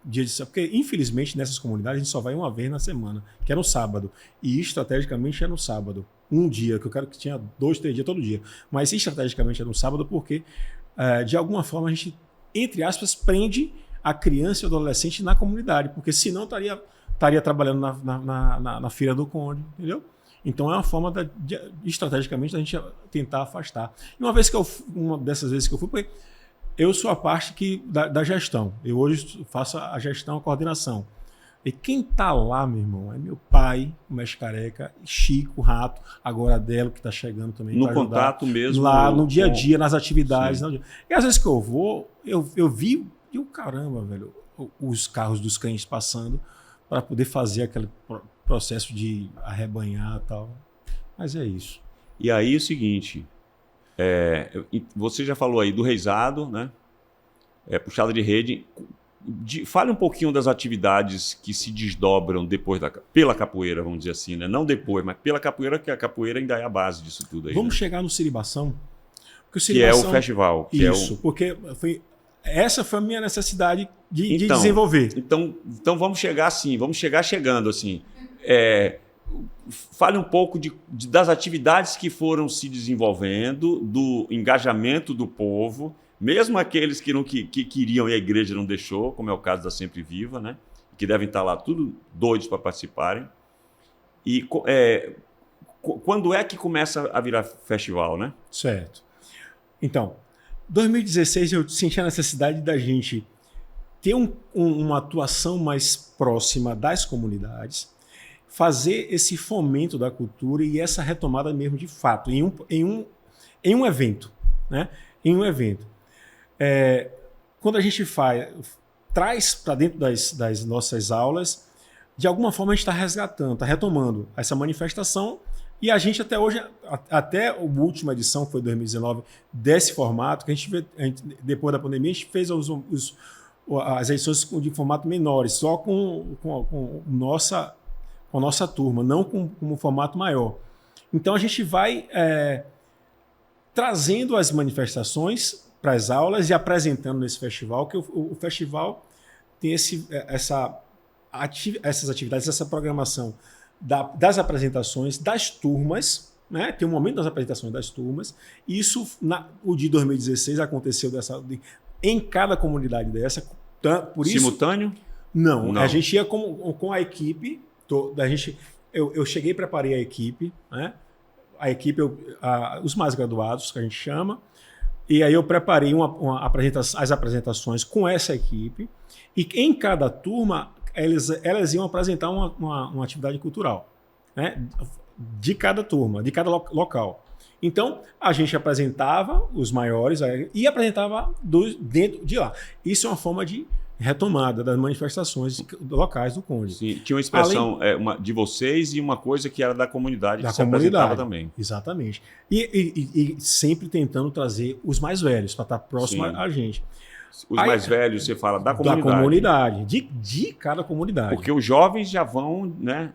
dia de sábado, porque infelizmente nessas comunidades a gente só vai uma vez na semana, que é no sábado. E estrategicamente é no sábado. Um dia, que eu quero que tinha 2, 3 dias todo dia. Mas estrategicamente é no sábado porque de alguma forma a gente, entre aspas, prende a criança e o adolescente na comunidade, porque senão estaria trabalhando na Feira do Conde, entendeu? Então é uma forma estrategicamente da gente tentar afastar. E uma dessas vezes que eu fui, porque eu sou a parte da gestão. Eu hoje faço a gestão, a coordenação. E quem está lá, meu irmão, é meu pai, o Mestre Careca, Chico, Rato, agora Adelo, que está chegando também. No contato mesmo. Lá no dia a dia, nas atividades. E às vezes que eu vou, eu vi, e o caramba, velho, os carros dos crentes passando para poder fazer aquele processo de arrebanhar e tal. Mas é isso. E aí é o seguinte, você já falou aí do reizado, né? Puxada de rede. Fale um pouquinho das atividades que se desdobram depois pela capoeira, vamos dizer assim, né? Não depois, mas pela capoeira, que a capoeira ainda é a base disso tudo aí. Vamos né? chegar no Siribação. Que é o festival. Porque essa foi a minha necessidade de desenvolver. Então vamos chegar assim, vamos chegar chegando assim. Fale um pouco das atividades que foram se desenvolvendo, do engajamento do povo, mesmo aqueles que queriam e a igreja não deixou, como é o caso da Sempre Viva, né? Que devem estar lá tudo doidos para participarem. E quando é que começa a virar festival, né? Certo. Então, 2016 eu senti a necessidade da gente ter uma atuação mais próxima das comunidades, fazer esse fomento da cultura e essa retomada mesmo de fato, em um evento. Né? Em um evento. Quando a gente traz para dentro das nossas aulas, de alguma forma a gente está resgatando, está retomando essa manifestação. E a gente até hoje, até a última edição, que foi 2019, desse formato, que a gente depois da pandemia, a gente fez as edições de formato menores, só com nossa turma, não com um formato maior. Então a gente vai trazendo as manifestações para as aulas e apresentando nesse festival, que o festival tem essas atividades, essa programação das apresentações das turmas, né? Tem um momento das apresentações das turmas. Isso, o de 2016 aconteceu em cada comunidade dessa. Por isso, simultâneo? Não. A gente ia com a equipe. Eu cheguei e preparei a equipe, né? A equipe, os mais graduados, que a gente chama. E aí eu preparei as apresentações com essa equipe. E em cada turma, elas iam apresentar uma atividade cultural, né? De cada turma, de cada local. Então, a gente apresentava os maiores e apresentava dentro de lá. Isso é uma forma de retomada das manifestações locais do Conde. Sim, tinha uma expressão de vocês e uma coisa que era da comunidade, que se apresentava também. Exatamente. E sempre tentando trazer os mais velhos para estar próximo a gente. Os mais velhos, você fala, da comunidade. Da comunidade, de cada comunidade. Porque os jovens já vão, né?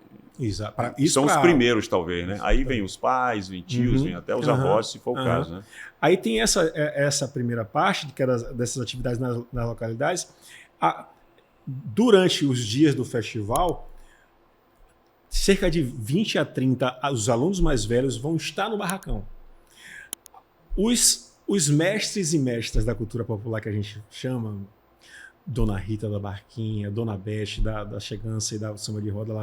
São os primeiros, talvez, né? Aí vem os pais, vem tios, vem até os avós, se for o caso, né? Aí tem essa primeira parte, que é dessas atividades nas localidades. Durante os dias do festival, cerca de 20 a 30 os alunos mais velhos vão estar no barracão. Os mestres e mestras da cultura popular que a gente chama, Dona Rita da Barquinha, Dona Beth da Chegança e da Samba de Roda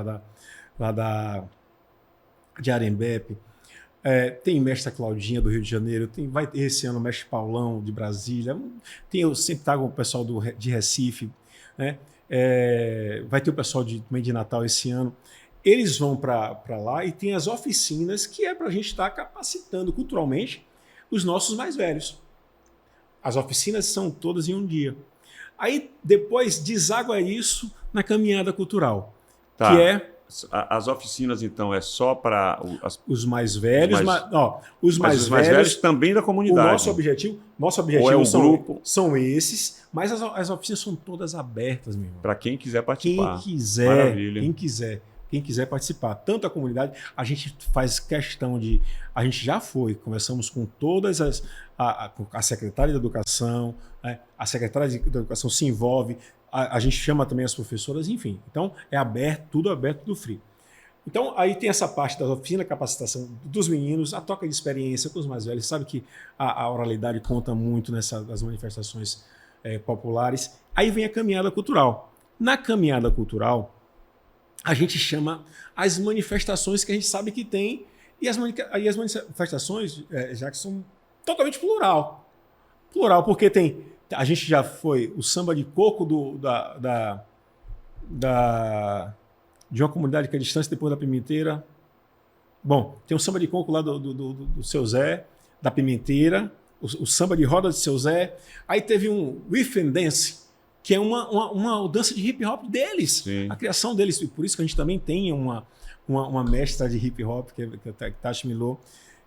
lá de Arembepe, tem mestra Claudinha do Rio de Janeiro, vai ter esse ano o mestre Paulão de Brasília, eu sempre trago o pessoal de Recife, né? Vai ter o pessoal também de Natal esse ano. Eles vão para lá e tem as oficinas que é para a gente estar capacitando culturalmente os nossos mais velhos. As oficinas são todas em um dia. Aí depois deságua isso na caminhada cultural, que é... As oficinas, então, é só para os mais velhos, os mais velhos também da comunidade. O nosso objetivo são esses, mas as oficinas são todas abertas, meu irmão. Para quem quiser participar. Quem quiser participar, tanto a comunidade, a gente faz questão a gente já conversamos com todas a secretária de Educação, né? A secretária de Educação se envolve, a gente chama também as professoras, enfim. Então, é aberto, tudo free. Então, aí tem essa parte da oficina, capacitação dos meninos, a troca de experiência com os mais velhos. Sabe que a oralidade conta muito nas manifestações populares. Aí vem a caminhada cultural. Na caminhada cultural, a gente chama as manifestações que a gente sabe que tem, e as manifestações, já que são totalmente plural. Plural, porque a gente já foi o samba de coco de uma comunidade que é distante depois da Pimenteira. Bom, tem o samba de coco lá do Seu Zé, da Pimenteira, o samba de roda de Seu Zé. Aí teve um Riff and Dance, que é uma dança de hip hop deles, sim, a criação deles. E por isso que a gente também tem uma mestra de hip hop, que é Tashi Milô.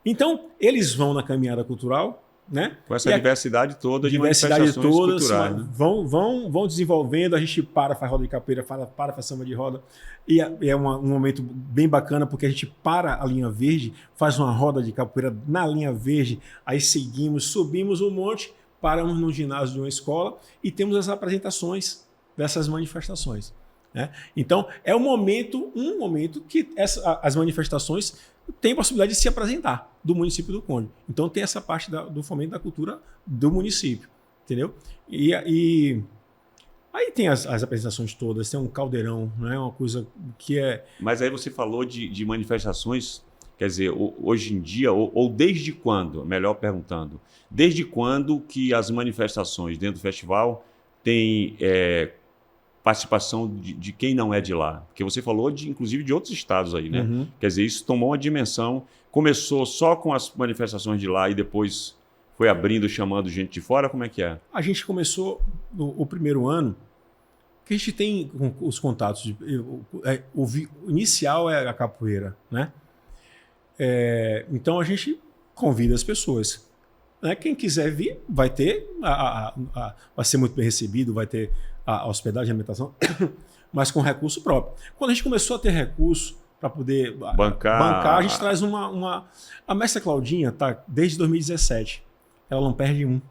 Então, eles vão na caminhada cultural, né? Com essa diversidade toda de manifestações culturais. Né? Vão desenvolvendo, a gente faz roda de capoeira, faz samba de roda. E é um momento bem bacana, porque a gente para a linha verde, faz uma roda de capoeira na linha verde, aí subimos um monte, paramos no ginásio de uma escola e temos as apresentações dessas manifestações. Né? Então, é um momento que as manifestações têm a possibilidade de se apresentar do município do Conde. Então, tem essa parte do fomento da cultura do município, entendeu? E aí tem as apresentações todas, tem um caldeirão, não é uma coisa que é... Mas aí você falou de manifestações, quer dizer, hoje em dia, ou desde quando, melhor perguntando, desde quando que as manifestações dentro do festival têm participação de quem não é de lá? Porque você falou, inclusive, de outros estados aí, né? Uhum. Quer dizer, isso tomou uma dimensão, começou só com as manifestações de lá e depois foi abrindo, chamando gente de fora, como é que é? A gente começou o primeiro ano, que a gente tem os contatos, o inicial é a capoeira, né? Então a gente convida as pessoas. Né? Quem quiser vir, vai ter, vai ser muito bem recebido, vai ter a hospedagem e alimentação, mas com recurso próprio. Quando a gente começou a ter recurso para poder bancar, a gente traz a mestra Claudinha tá desde 2017. Ela não perde um.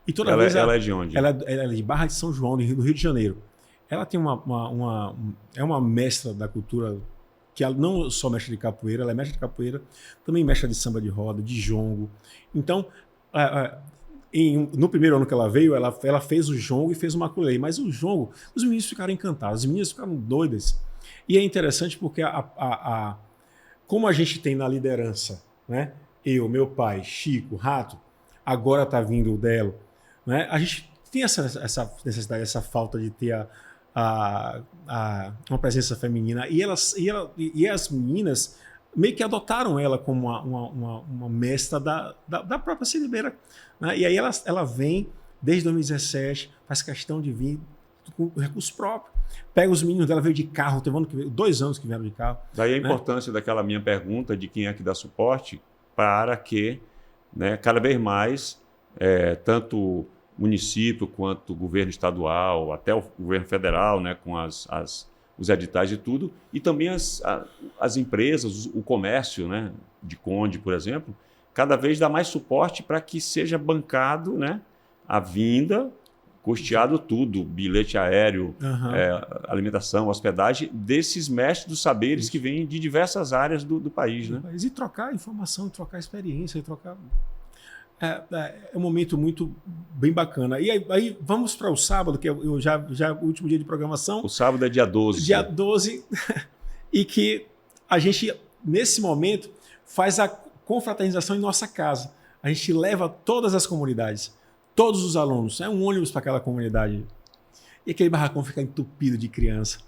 E toda vez ela é de onde? Ela é de Barra de São João, do Rio de Janeiro. Ela tem uma mestra da cultura, que ela não só mestra de capoeira, ela é mestra de capoeira, também mestra de samba de roda, de jongo. Então, no primeiro ano que ela veio, ela fez o jongo e fez o maculei. Mas o jongo, os meninos ficaram encantados, as meninas ficaram doidas. E é interessante porque como a gente tem na liderança, né? Eu, meu pai, Chico, Rato, agora está vindo o Delo, né? A gente tem essa necessidade, essa falta de ter uma presença feminina. E as meninas meio que adotaram ela como uma mestra da própria Siribeira. Né? E aí ela vem, desde 2017, faz questão de vir com recurso próprio. Pega os meninos dela, veio de carro, teve 2 anos que vieram de carro. Daí a né? importância daquela minha pergunta de quem é que dá suporte para que, né, cada vez mais, tanto o município quanto o governo estadual, até o governo federal, né, com os editais e tudo, e também as empresas, o comércio, né, de Conde, por exemplo, cada vez dá mais suporte para que seja bancado, né, a vinda, custeado tudo, bilhete aéreo, alimentação, hospedagem, desses mestres dos saberes que vêm de diversas áreas do país. Né? E trocar informação, trocar experiência, trocar... É um momento muito bem bacana. E aí vamos para o sábado, que já é o último dia de programação. O sábado é dia 12. Dia 12, e que a gente, nesse momento, faz a confraternização em nossa casa. A gente leva todas as comunidades, todos os alunos. É um ônibus para aquela comunidade. E aquele barracão fica entupido de criança.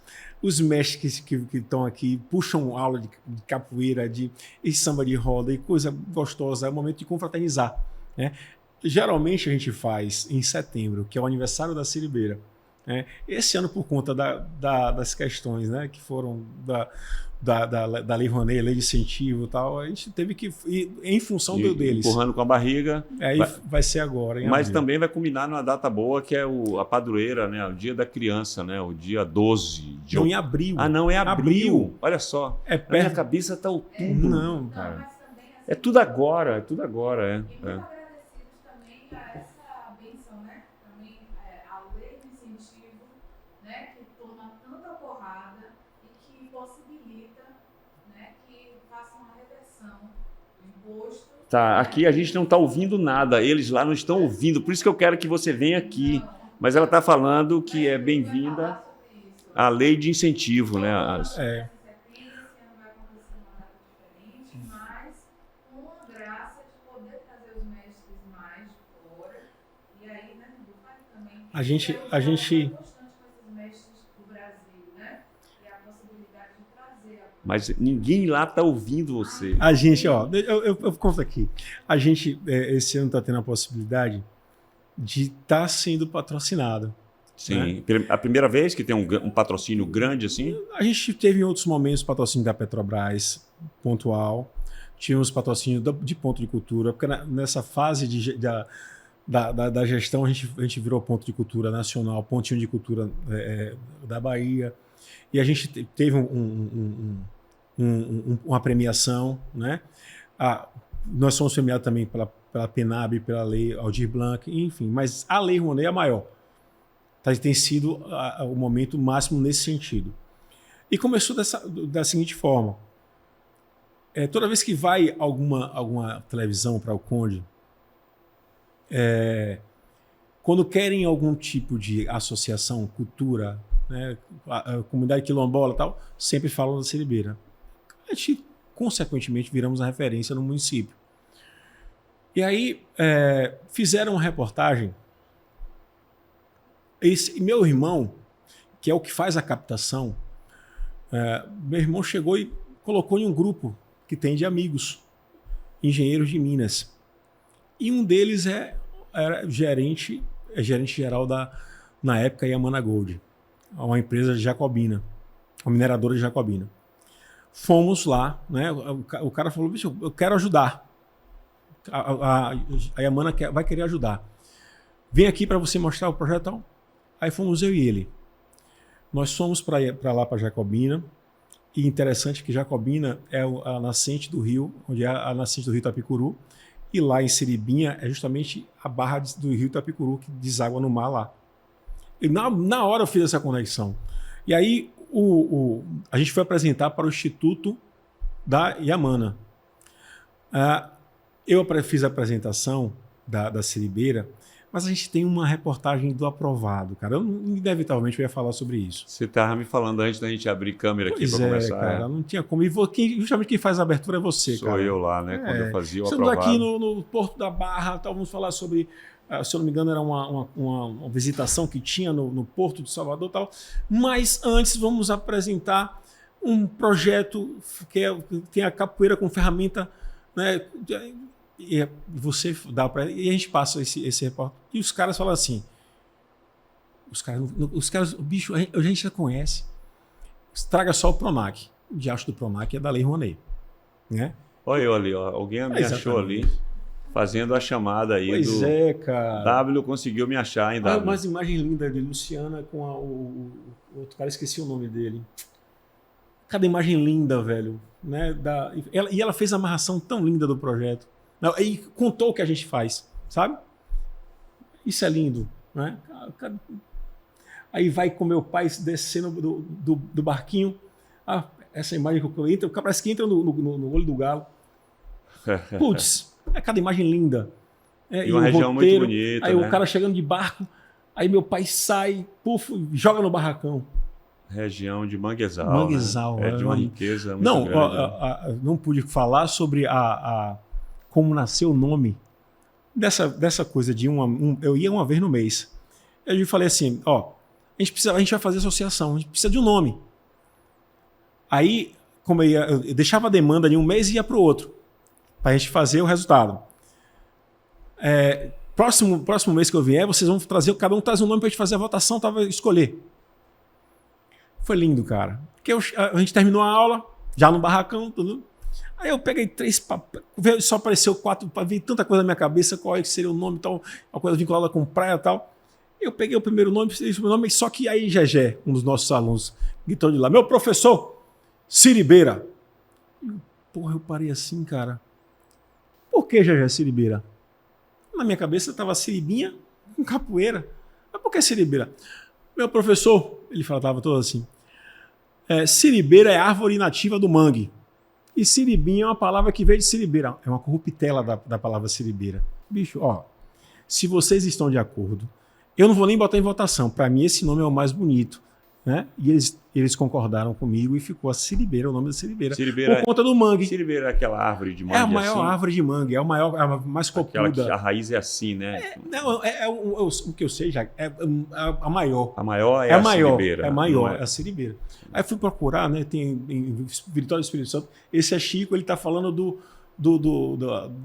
Os mestres que estão aqui puxam aula de capoeira, de samba de roda e coisa gostosa. É o momento de confraternizar. Né? Geralmente a gente faz em setembro, que é o aniversário da Siribeira. Né? Esse ano, por conta das questões, né, que foram da Lei Rouanet, Lei de Incentivo e tal, a gente teve que ir em função deles. Empurrando com a barriga. Aí vai ser agora. Mas abril. também vai culminar numa data boa, que é a padroeira, né, o dia da criança, né, o dia 12 de Não, em abril. Ah, não, é abril. Olha só. É Na minha perto. cabeça está outubro. Não, cara. É tudo agora, é tudo agora. E muito agradecidos também a essa benção, né? Também a lei de incentivo, né? Que toma tanta porrada e que possibilita, né? Que faça uma reversão do imposto. Tá, aqui a gente não está ouvindo nada, eles lá não estão ouvindo, por isso que eu quero que você venha aqui. Mas ela está falando que é bem-vinda à lei de incentivo, né? A gente Mas ninguém lá está ouvindo você. A gente, ó, eu conto aqui. A gente, esse ano, está tendo a possibilidade de estar sendo patrocinado. Sim, né? A primeira vez que tem um patrocínio grande assim? A gente teve em outros momentos patrocínio da Petrobras, pontual. Tínhamos patrocínio de ponto de cultura, porque nessa fase da gestão a gente virou ponto de cultura nacional, pontinho de cultura da Bahia. E a gente teve uma premiação, né? Nós somos premiados também pela PENAB, pela Lei Aldir Blanc, enfim, mas a Lei Rouanet é a maior. Tem sido o momento máximo nesse sentido. E começou da seguinte forma. Toda vez que vai alguma televisão para o Conde, quando querem algum tipo de associação, cultura, né, a comunidade quilombola e tal, sempre falam da Siribeira. A gente, consequentemente, viramos a referência no município. E aí, fizeram uma reportagem. Meu irmão, que é o que faz a captação, meu irmão chegou e colocou em um grupo que tem de amigos, engenheiros de Minas. E um deles era gerente geral na época, Yamana Gold, uma empresa de Jacobina, uma mineradora de Jacobina. Fomos lá, né? O cara falou, bicho, eu quero ajudar. A Yamana vai querer ajudar. Vem aqui para você mostrar o projeto tal. Aí fomos eu e ele. Nós fomos para lá, para Jacobina. E interessante que Jacobina é a nascente do rio, onde é a nascente do rio Itapicuru. E lá em Siribinha é justamente a barra do rio Itapicuru que deságua no mar lá. E na hora eu fiz essa conexão. E aí a gente foi apresentar para o Instituto da Yamana. Eu fiz a apresentação da Siribeira, mas a gente tem uma reportagem do aprovado, cara. Eu inevitavelmente ia falar sobre isso. Você estava me falando antes da gente abrir câmera aqui para começar. Cara, não tinha como. E justamente quem faz a abertura é você, Sou cara. eu lá, né? Quando eu fazia o Estamos aprovado. aqui no Porto da Barra, vamos falar sobre, se eu não me engano, era uma visitação que tinha no Porto de Salvador e tal. Mas antes vamos apresentar um projeto que tem a capoeira com ferramenta, né? E você dá para e a gente passa esse repórter. E os caras falam assim, os caras, o bicho, a gente já conhece. Traga só o Pronac. O diacho do Pronac é da Lei Rouanet, né? Olha eu ali, ó. Alguém me achou ali, fazendo a chamada aí pois do... é, cara. W conseguiu me achar, hein, W? Mas imagem linda de Luciana com o outro cara, esqueci o nome dele. Cada imagem linda, velho. Né? E ela fez a amarração tão linda do projeto. E contou o que a gente faz, sabe? Isso é lindo, né? Aí vai com meu pai descendo do barquinho. Essa imagem que eu entro, parece que entra no olho do galo. Putz, é cada imagem linda. E uma região muito bonita. Aí né? o cara chegando de barco, aí meu pai sai, joga no barracão. Região de Manguezal. Manguezal, né? É de uma riqueza muito grande. Não pude falar sobre como nasceu o nome dessa coisa de eu ia uma vez no mês. Eu falei assim, ó, a gente vai fazer associação, a gente precisa de um nome. Aí, como eu deixava a demanda de um mês e ia para o outro, para a gente fazer o resultado. Próximo mês que eu vier, vocês vão trazer, cada um traz um nome para a gente fazer a votação, escolher. Foi lindo, cara. Porque a gente terminou a aula, já no barracão, tudo. Aí eu peguei 3 papéis, só apareceu 4, veio tanta coisa na minha cabeça, qual é que seria o nome e tal, uma coisa vinculada com praia e tal. Eu peguei o primeiro nome, só que aí Gegé, um dos nossos alunos, gritou de lá, meu professor, Siribeira. Porra, eu parei assim, cara. Por que Gegé Siribeira? Na minha cabeça estava Siribinha com capoeira. Mas por que Siribeira? Meu professor, ele falava todo assim, Siribeira é árvore nativa do mangue. E Siribinha é uma palavra que veio de Siribeira. É uma corruptela da palavra Siribeira. Bicho, ó, se vocês estão de acordo, eu não vou nem botar em votação. Para mim, esse nome é o mais bonito. Né? E eles concordaram comigo e ficou a Siribeira, o nome da Siribeira. Por conta do mangue. Siribeira é aquela árvore de mangue. É a maior assim? Árvore de mangue, é a mais copuda. Que a raiz é assim, né? O que eu sei já é a maior. A maior é a Siribeira. É a maior, é a Siribeira. Aí fui procurar, né? Tem em Vitória do Espírito Santo. Esse é Chico, ele está falando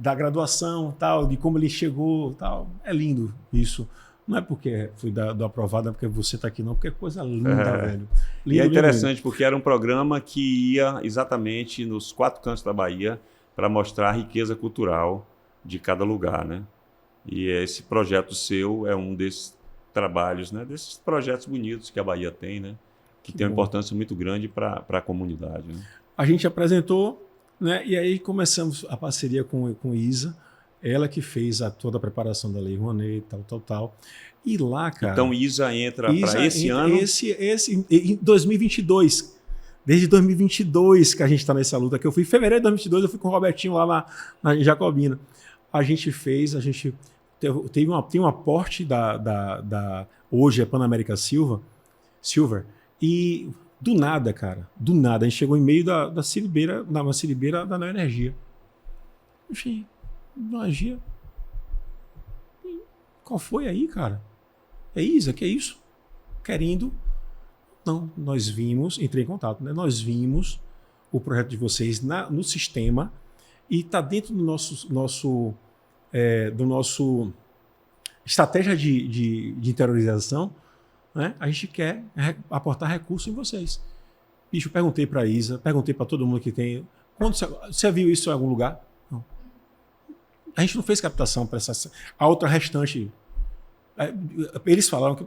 da graduação, tal, de como ele chegou, tal. É lindo isso. Não é porque fui do aprovado, é porque você está aqui, não, porque é coisa linda, velho. Lindo, e é interessante lindo. porque era um programa que ia exatamente nos 4 cantos da Bahia para mostrar a riqueza cultural de cada lugar, né? E esse projeto seu é um desses trabalhos, né? Desses projetos bonitos que a Bahia tem, né? Que tem uma importância muito grande para a comunidade. Né? A gente apresentou, né? E aí começamos a parceria com Isa. Ela que fez toda a preparação da Lei Rouanet, tal. E lá, cara... Então, Isa entra para esse ano? Em 2022. Desde 2022 que a gente está nessa luta. Que eu fui em fevereiro de 2022, eu fui com o Robertinho lá na Jacobina. A gente teve um aporte hoje é Panamérica Silver. E do nada, cara, a gente chegou em meio da Siribeira, na Siribeira da Neo Energia. Enfim... Magia. Qual foi aí, cara? É Isa, que é isso? Querendo. Não, nós vimos, entrei em contato, né? Nós vimos o projeto de vocês no sistema e está dentro do nosso estratégia de interiorização, né? A gente quer aportar recursos em vocês. Bicho, eu perguntei para Isa, perguntei para todo mundo que tem. Quando você viu isso em algum lugar? Não. A gente não fez captação para a outra restante. Eles falaram que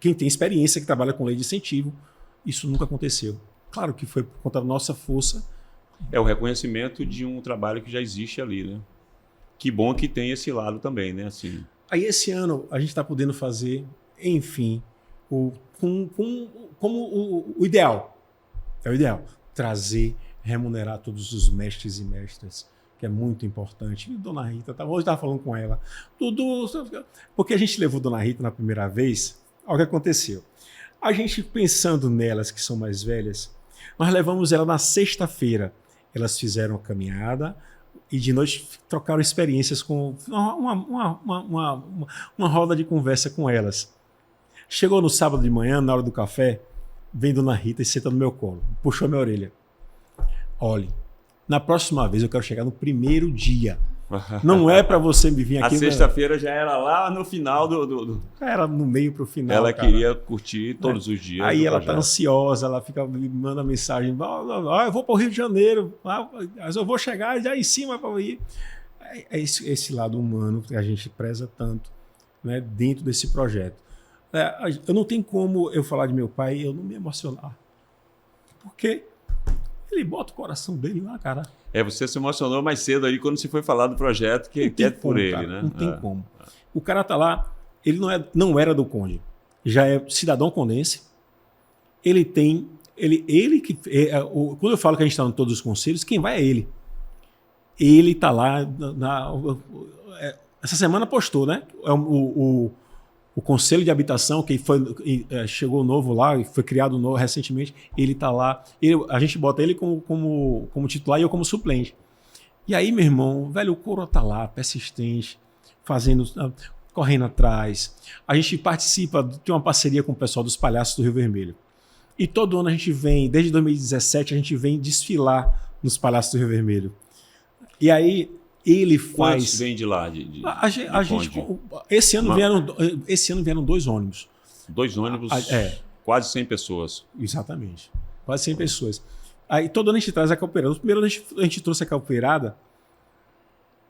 quem tem experiência, que trabalha com lei de incentivo, isso nunca aconteceu. Claro que foi por conta da nossa força. É o reconhecimento de um trabalho que já existe ali, né? Que bom que tem esse lado também, né? Assim. Aí esse ano a gente está podendo fazer, enfim, como o ideal. É o ideal. Trazer, remunerar todos os mestres e mestras, que é muito importante. E Dona Rita, hoje estava falando com ela, porque a gente levou Dona Rita na primeira vez, olha o que aconteceu. A gente pensando nelas, que são mais velhas, nós levamos ela na sexta-feira. Elas fizeram a caminhada e de noite trocaram experiências com uma roda de conversa com elas. Chegou no sábado de manhã, na hora do café, vem Dona Rita e senta no meu colo, puxou minha orelha. Olhe, na próxima vez eu quero chegar no primeiro dia. Não é para você me vir aqui... A sexta-feira já era lá no final do... Era no meio pro final, Ela cara. queria curtir todos os dias. Aí do ela projeto. tá ansiosa, ela fica me manda mensagem, eu vou para o Rio de Janeiro, mas eu vou chegar já em cima para ir. É esse lado humano que a gente preza tanto, né, dentro desse projeto. Eu não tenho como eu falar de meu pai e eu não me emocionar. Porque ele bota o coração dele lá, cara. Você se emocionou mais cedo aí quando você foi falar do projeto que é por ele, cara, né? Não tem como. O cara tá lá, ele não era do Conde, já é cidadão condense. Ele tem, quando eu falo que a gente está em todos os conselhos, quem vai é ele. Ele tá lá, essa semana postou, né? O Conselho de Habitação, que chegou novo lá, foi criado novo recentemente, ele está lá. A gente bota ele como titular e eu como suplente. E aí, meu irmão, velho, o Coro está lá, persistente, correndo atrás. A gente participa de uma parceria com o pessoal dos Palhaços do Rio Vermelho. E todo ano a gente vem, desde 2017, a gente vem desfilar nos Palhaços do Rio Vermelho. E aí... Ele faz. Quantos vem de lá? A gente, esse ano vieram 2 ônibus. 2 ônibus, quase 100 pessoas. Exatamente. Quase 100 pessoas. Aí todo ano a gente traz a capoeirada. Primeiro a gente trouxe a capoeirada.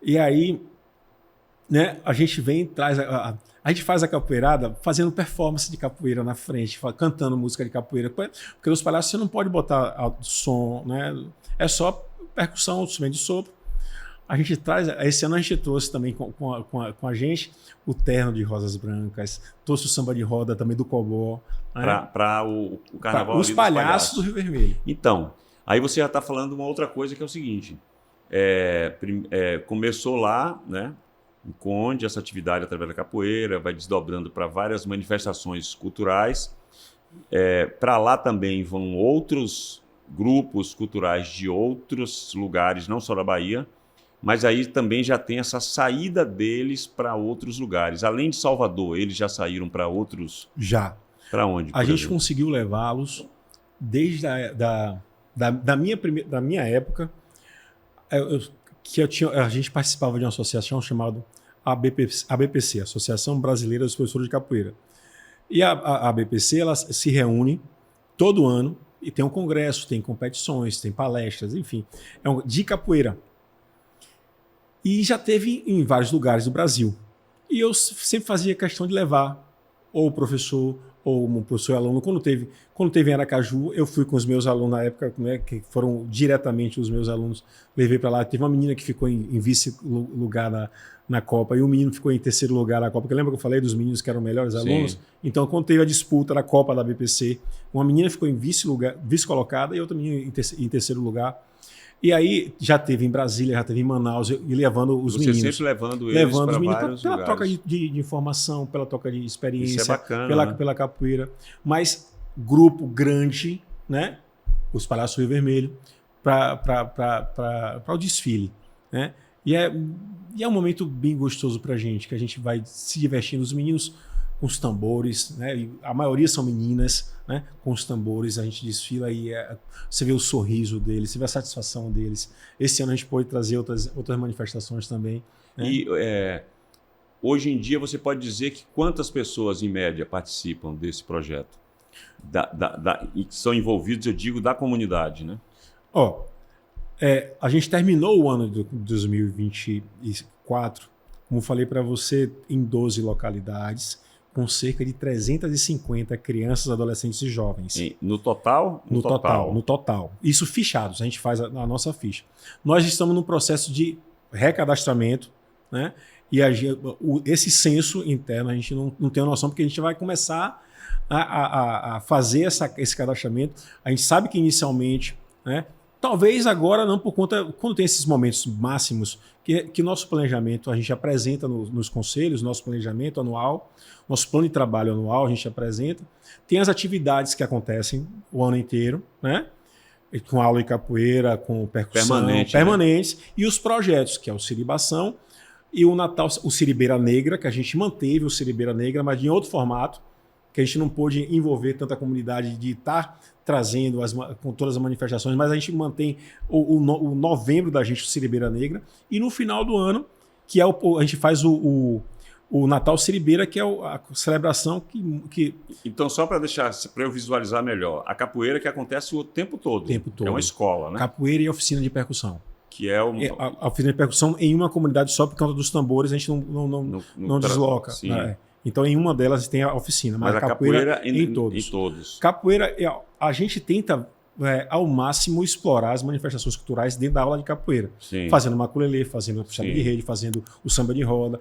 E aí, né, a gente vem, traz a gente faz a capoeirada fazendo performance de capoeira na frente, cantando música de capoeira. Porque nos palhaços você não pode botar som, né? É só percussão, instrumento de sopro. A gente traz, esse ano a gente trouxe também com a gente o terno de rosas brancas, trouxe o samba de roda também do Cobó. Né? Para o carnaval. Os palhaços do Rio Vermelho. Então, aí você já está falando uma outra coisa que é o seguinte: começou lá, né, em Conde, essa atividade através da capoeira, vai desdobrando para várias manifestações culturais. Para lá também vão outros grupos culturais de outros lugares, não só da Bahia. Mas aí também já tem essa saída deles para outros lugares. Além de Salvador, eles já saíram para outros? Já. Para onde? A gente conseguiu levá-los desde da minha época, a gente participava de uma associação chamada ABPC, Associação Brasileira dos Professores de Capoeira. E a ABPC ela se reúne todo ano e tem um congresso, tem competições, tem palestras, enfim, de capoeira. E já teve em vários lugares do Brasil. E eu sempre fazia questão de levar ou o professor ou um professor e aluno. Quando teve em Aracaju, eu fui com os meus alunos na época, né, que foram diretamente os meus alunos, levei para lá. Teve uma menina que ficou em vice-lugar na Copa e um menino ficou em terceiro lugar na Copa. Porque lembra que eu falei dos meninos que eram melhores alunos? Sim. Então, quando teve a disputa da Copa da BPC, uma menina ficou em vice-colocada e outra menina em terceiro lugar. E aí já teve em Brasília, já teve em Manaus, e levando os meninos. Você sempre levando eles para vários lugares. Pela troca de informação, pela troca de experiência. Isso é bacana, pela capoeira. Mas grupo grande, né? Os Palhaços do Rio Vermelho, para o desfile. Né? E é um momento bem gostoso para a gente, que a gente vai se divertindo. Os meninos com os tambores, né? E a maioria são meninas, né? Com os tambores, a gente desfila e você vê o sorriso deles, você vê a satisfação deles. Esse ano a gente pode trazer outras manifestações também. Né? E hoje em dia você pode dizer que quantas pessoas, em média, participam desse projeto? E que são envolvidos, eu digo, da comunidade, né? A gente terminou o ano de 2024, como falei para você, em 12 localidades, com cerca de 350 crianças, adolescentes e jovens. No total? No total. Isso fichados, a gente faz a nossa ficha. Nós estamos no processo de recadastramento, né? E esse censo interno a gente não tem noção, porque a gente vai começar a fazer esse cadastramento. A gente sabe que inicialmente, né? Talvez agora não, por conta, quando tem esses momentos máximos, que nosso planejamento a gente apresenta nos conselhos, nosso planejamento anual, nosso plano de trabalho anual a gente apresenta. Tem as atividades que acontecem o ano inteiro, né? Com aula de capoeira, com percussão, permanentes, né? E os projetos, que é o Siribação e o Natal, o Siribeira Negra, que a gente manteve o Siribeira Negra, mas em outro formato, que a gente não pôde envolver tanta comunidade de estar trazendo com todas as manifestações, mas a gente mantém o novembro da gente, o Siribeira Negra, e no final do ano, que é a gente faz o Natal Siribeira, que é a celebração que... Então, só para eu visualizar melhor, a capoeira que acontece o tempo todo. É uma escola, né? Capoeira e oficina de percussão. Que é a oficina de percussão em uma comunidade só por conta dos tambores, a gente não desloca. Né? Então, em uma delas tem a oficina, mas a capoeira em todos. Capoeira, a gente tenta ao máximo explorar as manifestações culturais dentro da aula de capoeira. Sim. Fazendo maculelê, fazendo a puxada de rede, fazendo o samba de roda.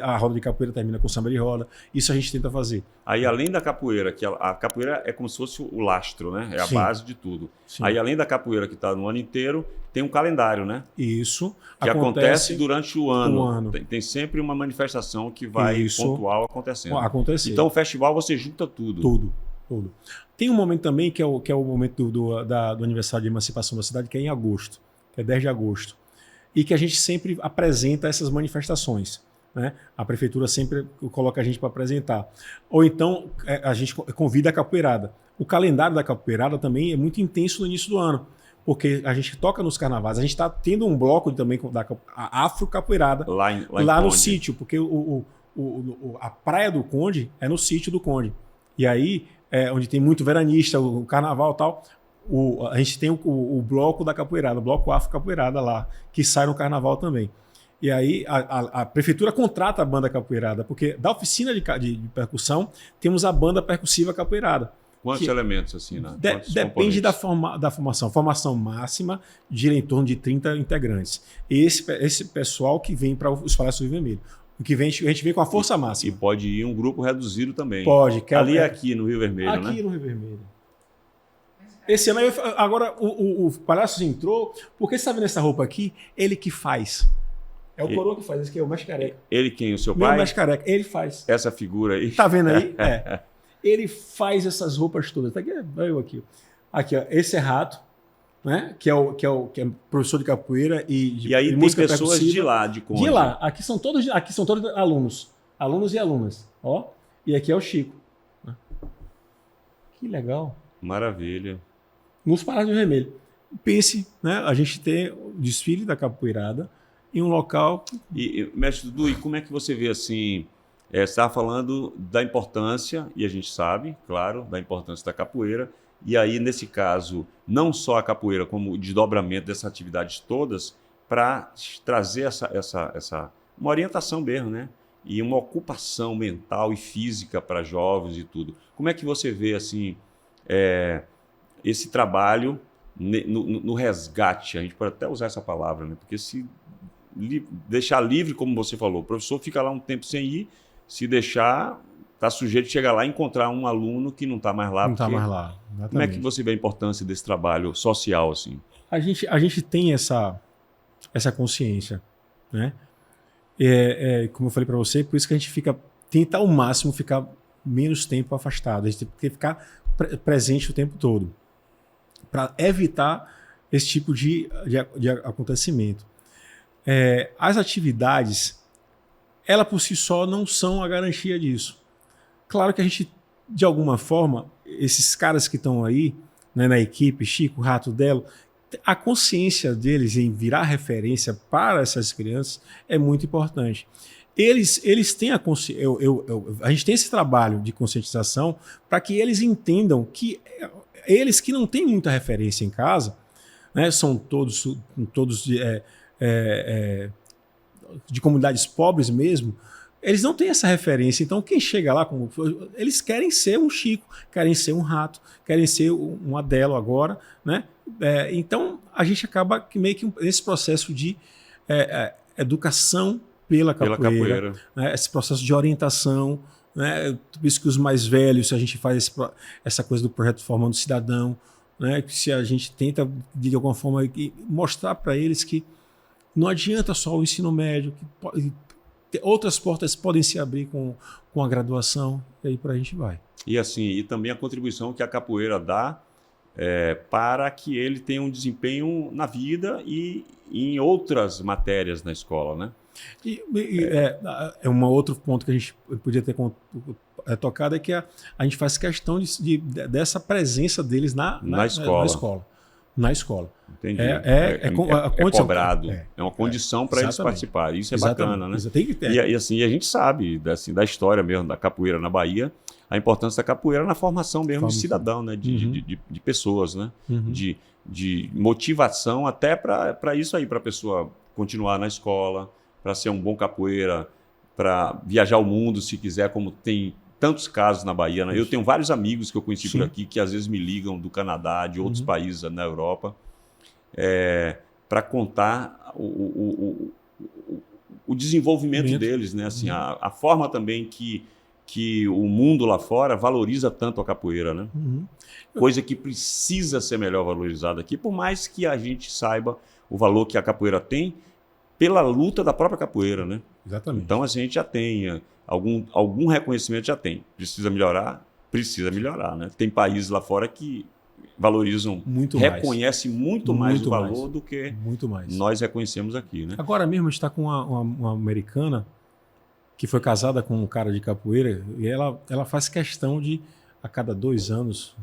A roda de capoeira termina com samba de roda. Isso a gente tenta fazer. Aí, além da capoeira, que a capoeira é como se fosse o lastro, né? É a base de tudo. Sim. Aí, além da capoeira que está no ano inteiro, tem um calendário, né? Isso. Que acontece durante o ano. Tem sempre uma manifestação que vai pontual acontecendo. Então, o festival você junta tudo. Tudo. Tem um momento também que é o momento do aniversário de emancipação da cidade, que é em agosto, que é 10 de agosto. E que a gente sempre apresenta essas manifestações. Né? A prefeitura sempre coloca a gente para apresentar. Ou então a gente convida a capoeirada. O calendário da capoeirada também é muito intenso no início do ano, porque a gente toca nos carnavais. A gente está tendo um bloco também a Afro Capoeirada lá no sítio, porque a Praia do Conde é no sítio do Conde. E aí, onde tem muito veranista, o carnaval e tal, a gente tem o bloco da capoeirada, o bloco Afro Capoeirada lá, que sai no carnaval também. E aí a prefeitura contrata a banda capoeirada, porque da oficina de percussão temos a banda percussiva capoeirada. Quantos elementos assim? Depende da formação. Formação máxima gira em torno de 30 integrantes. Esse pessoal que vem para os Palácios do Rio Vermelho. O que vem, a gente vem com a força máxima. E pode ir um grupo reduzido também. Pode. Aqui no Rio Vermelho, né? Aqui no Rio Vermelho. Esse ano, agora, o Palácios entrou, porque você está vendo essa roupa aqui? Ele que faz. É o coroa que faz, esse aqui é o mais careca. Ele quem? O seu pai? Meu mais careca. Ele faz. Essa figura aí. Tá vendo aí? Ele faz essas roupas todas. Tá aqui, eu aqui. Aqui, ó. Esse é Rato, né? Que é professor de capoeira e aí tem pessoas de lá, de Conde. De lá. Aqui são todos alunos. Alunos e alunas. Ó. E aqui é o Chico. Que legal. Maravilha. Nos Palácios do Vermelho. Pense, né? A gente tem o desfile da capoeirada em um local... E mestre Dudu, e como é que você vê assim... Você estava falando da importância, e a gente sabe, claro, da importância da capoeira, e aí, nesse caso, não só a capoeira, como o desdobramento dessas atividades todas, para trazer uma orientação mesmo, né? E uma ocupação mental e física para jovens e tudo. Como é que você vê, assim, esse trabalho no resgate? A gente pode até usar essa palavra, né? Porque se deixar livre, como você falou, o professor fica lá um tempo sem ir, se deixar, está sujeito de chegar lá e encontrar um aluno que não está mais lá. Não está mais lá. Exatamente. Como é que você vê a importância desse trabalho social, assim? A gente tem essa consciência, né? Como eu falei para você, por isso que a gente tenta ao máximo ficar menos tempo afastado. A gente tem que ficar presente o tempo todo para evitar esse tipo de acontecimento. As atividades, ela por si só não são a garantia disso. Claro que a gente, de alguma forma, esses caras que estão aí, né, na equipe, Chico, Rato, Delo, a consciência deles em virar referência para essas crianças é muito importante. Eles têm a consciência, a gente tem esse trabalho de conscientização para que eles entendam que eles que não têm muita referência em casa, né, são todos de comunidades pobres mesmo, eles não têm essa referência. Então, quem chega lá, eles querem ser um Chico, querem ser um Rato, querem ser um Adelo agora, né? Então, a gente acaba meio que nesse processo de educação pela capoeira. Né? Esse processo de orientação, né? Por isso que os mais velhos, a gente faz essa coisa do projeto Formando Cidadão, né? Que se a gente tenta, de alguma forma, mostrar para eles que não adianta só o ensino médio, que outras portas podem se abrir com a graduação, e aí para a gente vai. E assim, e também a contribuição que a capoeira dá para que ele tenha um desempenho na vida e em outras matérias na escola, né? É um outro ponto que a gente podia ter tocado é que a gente faz questão dessa presença deles na escola. Na escola. Entendi. É cobrado. É uma condição para eles participarem. Isso é bacana, né? Tem que ter. E assim, a gente sabe da história mesmo da capoeira na Bahia, a importância da capoeira na formação mesmo de cidadão, né? De pessoas, né? De motivação até para isso aí, para a pessoa continuar na escola, para ser um bom capoeira, para viajar o mundo se quiser, como tem tantos casos na Bahia, né? Eu tenho vários amigos que eu conheci por aqui que às vezes me ligam do Canadá, de outros países na Europa, para contar o desenvolvimento deles, né? Assim, a forma também que o mundo lá fora valoriza tanto a capoeira, né? Coisa que precisa ser melhor valorizada aqui, por mais que a gente saiba o valor que a capoeira tem pela luta da própria capoeira, né? Exatamente. Então, assim, a gente já tem algum reconhecimento, já tem. Precisa melhorar, né? Tem países lá fora que valorizam, reconhecem muito mais o valor do que nós reconhecemos aqui, né? Agora mesmo a gente está com uma americana que foi casada com um cara de capoeira e ela faz questão de, a cada 2 anos,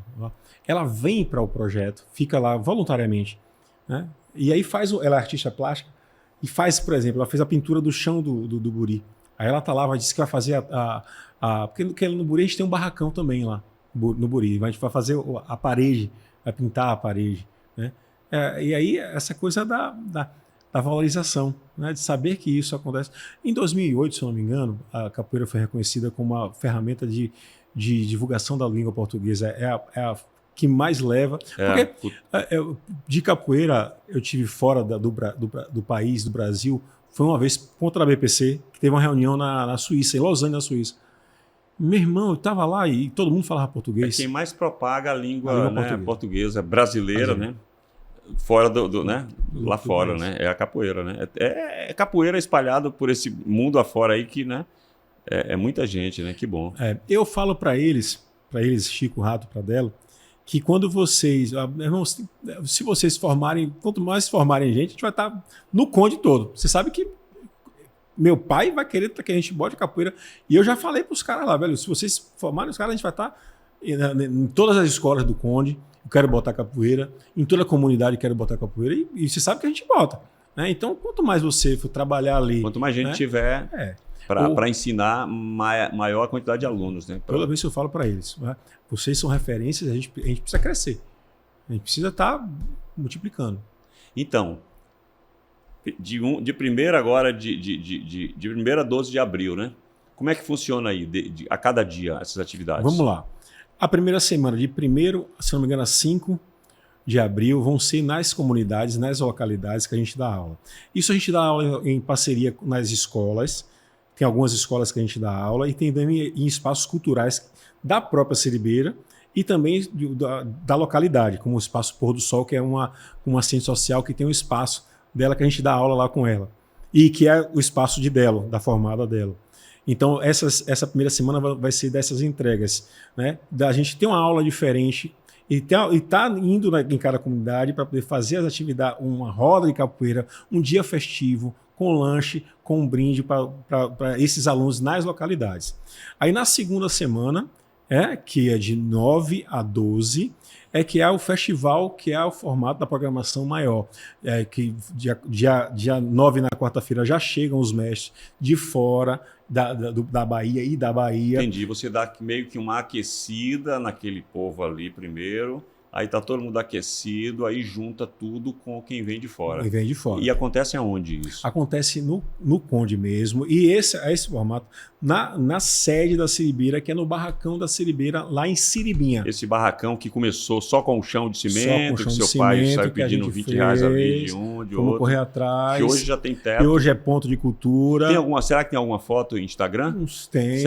ela vem para o projeto, fica lá voluntariamente, né? E aí ela é artista plástica e faz, por exemplo, ela fez a pintura do chão do Buri. Aí ela tá lá, ela disse que vai fazer porque no Buri a gente tem um barracão também lá, no Buri. A gente vai fazer a parede, vai pintar a parede, né? E aí essa coisa da valorização, né? De saber que isso acontece. Em 2008, se eu não me engano, a capoeira foi reconhecida como uma ferramenta de divulgação da língua portuguesa. É a que mais leva. Porque de capoeira eu tive fora do país, do Brasil, foi uma vez contra a BPC, que teve uma reunião na Suíça, em Lausanne, na Suíça. Meu irmão, eu estava lá e todo mundo falava português. É quem mais propaga a língua né, portuguesa brasileira, né? Fora né? Lá fora, né? É a capoeira, né? É capoeira espalhada por esse mundo afora aí que, né? É muita gente, né? Que bom. Eu falo para eles, Chico Rato, para Delo, que quando vocês, irmão, se vocês formarem, quanto mais formarem gente, a gente vai estar no Conde todo. Você sabe que meu pai vai querer que a gente bote capoeira. E eu já falei para os caras lá, velho, se vocês formarem os caras, a gente vai estar em todas as escolas do Conde. Eu quero botar capoeira. Em toda a comunidade eu quero botar capoeira. E você sabe que a gente bota, né? Então, quanto mais você for trabalhar ali... Quanto mais gente, né, tiver para ensinar maior a quantidade de alunos, né? Toda vez que eu falo para eles, né? Vocês são referências, a gente precisa crescer. A gente precisa estar multiplicando. Então, de primeira agora, de primeira a 12 de abril, né? Como é que funciona aí, a cada dia, essas atividades? Vamos lá. A primeira semana, de 1º, se não me engano, a 5 de abril, vão ser nas comunidades, nas localidades que a gente dá aula. Isso a gente dá aula em parceria nas escolas, tem algumas escolas que a gente dá aula, e tem também em espaços culturais da própria Siribeira e também da localidade, como o Espaço Pôr do Sol, que é uma assistente social que tem um espaço dela que a gente dá aula lá com ela, e que é o espaço de Delo, da formada dela. Então, essa primeira semana vai ser dessas entregas, né? A gente tem uma aula diferente e está indo em cada comunidade para poder fazer as atividades, uma roda de capoeira, um dia festivo, com lanche, com um brinde para esses alunos nas localidades. Aí, na segunda semana, que é de 9 a 12, que é o festival, que é o formato da programação maior. Que dia 9, na quarta-feira, já chegam os mestres de fora da Bahia e da Bahia. Entendi. Você dá meio que uma aquecida naquele povo ali primeiro, aí tá todo mundo aquecido, aí junta tudo com quem vem de fora. Quem vem de fora. E acontece aonde isso? Acontece no Conde mesmo. E esse formato na sede da Siribeira, que é no barracão da Siribeira, lá em Siribinha. Esse barracão que começou só com o chão de cimento, que seu pai saiu pedindo R$20 a vez de um, de outro. Correr atrás. Que hoje já tem teto. E hoje é ponto de cultura. Será que tem alguma foto em Instagram? Tem,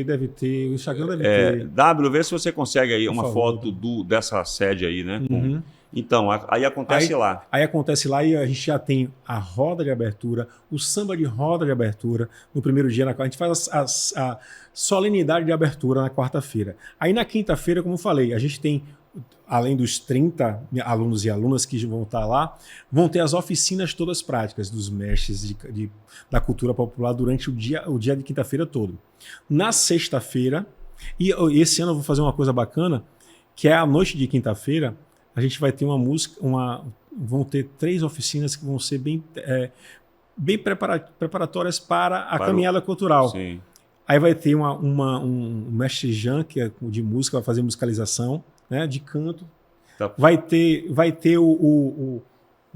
deve ter. O Instagram deve ter. Vê se você consegue aí uma foto dessa sede aí, né? Uhum. Então, aí acontece lá. Aí acontece lá e a gente já tem a roda de abertura, o samba de roda de abertura no primeiro dia. A gente faz a solenidade de abertura na quarta-feira. Aí na quinta-feira, como eu falei, a gente tem, além dos 30 alunos e alunas que vão estar lá, vão ter as oficinas todas práticas dos mestres da cultura popular durante o dia de quinta-feira todo. Na sexta-feira, E esse ano eu vou fazer uma coisa bacana, que é a noite de quinta-feira, a gente vai ter uma música, vão ter 3 oficinas que vão ser bem preparatórias para a caminhada cultural. Sim. Aí vai ter um mestre Jean, que é de música, vai fazer musicalização, né, de canto. Tá. Vai ter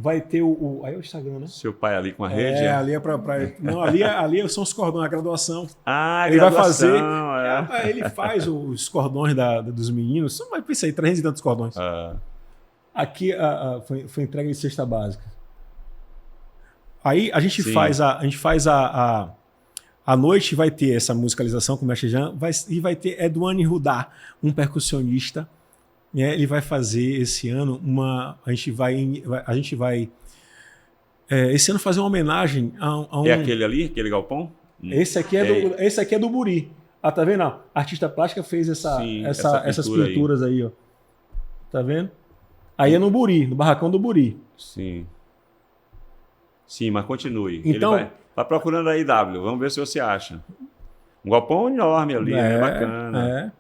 aí é o Instagram, né? Seu pai ali com a rede? Ali é para não, ali são os cordões, a graduação. Ah, Ele vai graduação, fazer, ele faz os cordões dos meninos, são, mas pensa aí, 300 e tantos cordões. Aqui foi entrega de cesta básica. Aí a gente faz a noite, vai ter essa musicalização com o mestre Jean, e vai ter Edouane Rudá, um percussionista. Ele vai fazer esse ano a gente vai esse ano fazer uma homenagem a um... É aquele ali, aquele galpão? Esse aqui é do Buri. Ah, tá vendo? A artista plástica fez essas pinturas aí, ó. Tá vendo? Aí é no Buri, no barracão do Buri. Sim. Sim, mas continue. Então, ele vai procurando aí, W. Vamos ver se você acha. Um galpão enorme ali, bacana.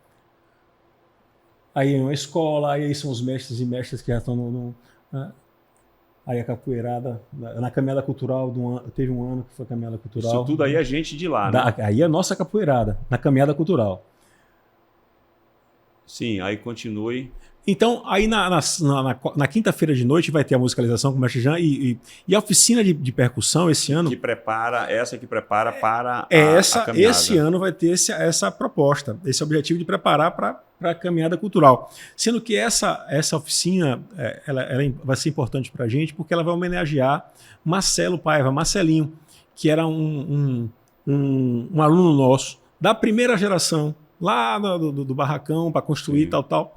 Aí é uma escola, aí são os mestres e mestras que já estão aí a capoeirada, na caminhada cultural, teve um ano que foi a caminhada cultural. Isso tudo aí é gente de lá, né? Aí é a nossa capoeirada, na caminhada cultural. Sim, aí continue. Então, aí na quinta-feira de noite vai ter a musicalização com o mestre Jean e a oficina de percussão esse ano. Que prepara para a caminhada. Esse ano vai ter essa proposta, esse objetivo de preparar para a caminhada cultural. Sendo que essa oficina ela vai ser importante para a gente porque ela vai homenagear Marcelo Paiva, Marcelinho, que era um aluno nosso da primeira geração, lá do barracão, para construir tal.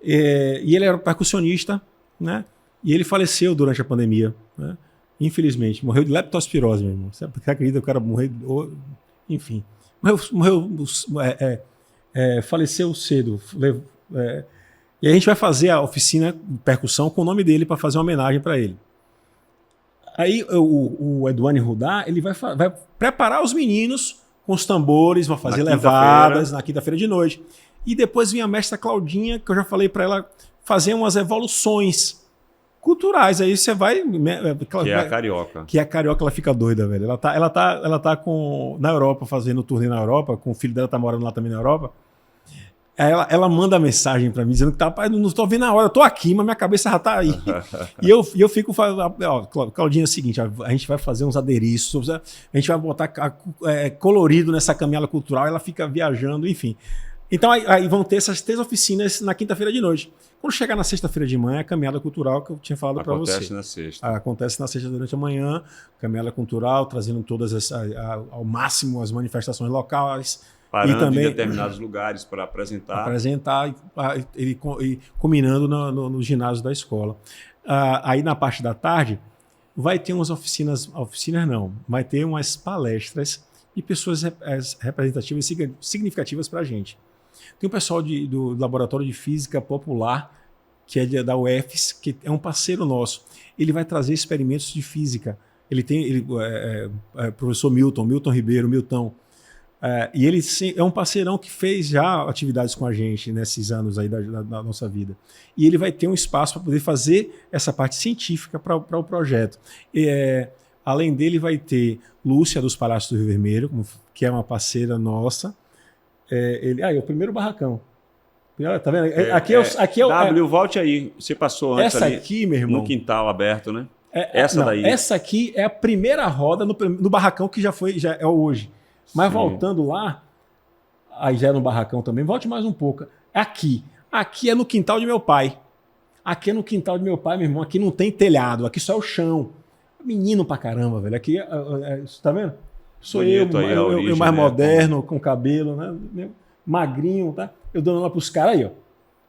E ele era percussionista, né? E ele faleceu durante a pandemia, né? Infelizmente. Morreu de leptospirose, meu irmão. Você acredita que o cara morreu? Enfim. Faleceu cedo. E a gente vai fazer a oficina de percussão com o nome dele para fazer uma homenagem para ele. Aí o Edouane Rudá, ele vai preparar os meninos com os tambores, vai fazer levadas na quinta-feira de noite. E depois vinha a mestra Claudinha, que eu já falei para ela fazer umas evoluções culturais. Aí você vai... Que é a carioca. Que é a carioca, ela fica doida, velho. Ela tá na Europa, fazendo turnê na Europa, com o filho dela tá morando lá também na Europa. Ela manda mensagem para mim, dizendo que rapaz, não tô vendo a hora, eu tô aqui, mas minha cabeça já tá aí. e eu fico falando, Claudinha, é o seguinte, a gente vai fazer uns adereços, a gente vai botar colorido nessa caminhada cultural, ela fica viajando, enfim. Então aí vão ter essas 3 oficinas na quinta-feira de noite. Quando chegar na sexta-feira de manhã, é a caminhada cultural que eu tinha falado para você. Acontece na sexta. Acontece na sexta durante a manhã, caminhada cultural, trazendo todas ao máximo as manifestações locais. Parando e também, em determinados lugares para apresentar. E combinando no ginásio da escola. Aí na parte da tarde, vai ter umas oficinas não, vai ter umas palestras de pessoas representativas e significativas para a gente. Tem um pessoal do Laboratório de Física Popular, que é da UFES, que é um parceiro nosso. Ele vai trazer experimentos de física. Professor Milton Ribeiro, Milton. E ele é um parceirão que fez já atividades com a gente nesses anos aí da nossa vida. E ele vai ter um espaço para poder fazer essa parte científica para o projeto. Além dele, vai ter Lúcia dos Palácios do Rio Vermelho, que é uma parceira nossa. É o primeiro barracão. Tá vendo? Aqui é o W, volte aí. Você passou antes essa ali aqui, meu irmão, no quintal aberto, né? daí. Essa aqui é a primeira roda no barracão que já é hoje. Mas Sim. voltando lá, aí já é no barracão também, volte mais um pouco. Aqui é no quintal de meu pai. Aqui é no quintal de meu pai, meu irmão. Aqui não tem telhado, aqui só é o chão. Menino pra caramba, velho. Aqui, tá vendo? Sou Bonito aí a origem, eu mais né? moderno, com cabelo, né? Magrinho, tá? Eu dando lá pros caras aí, ó.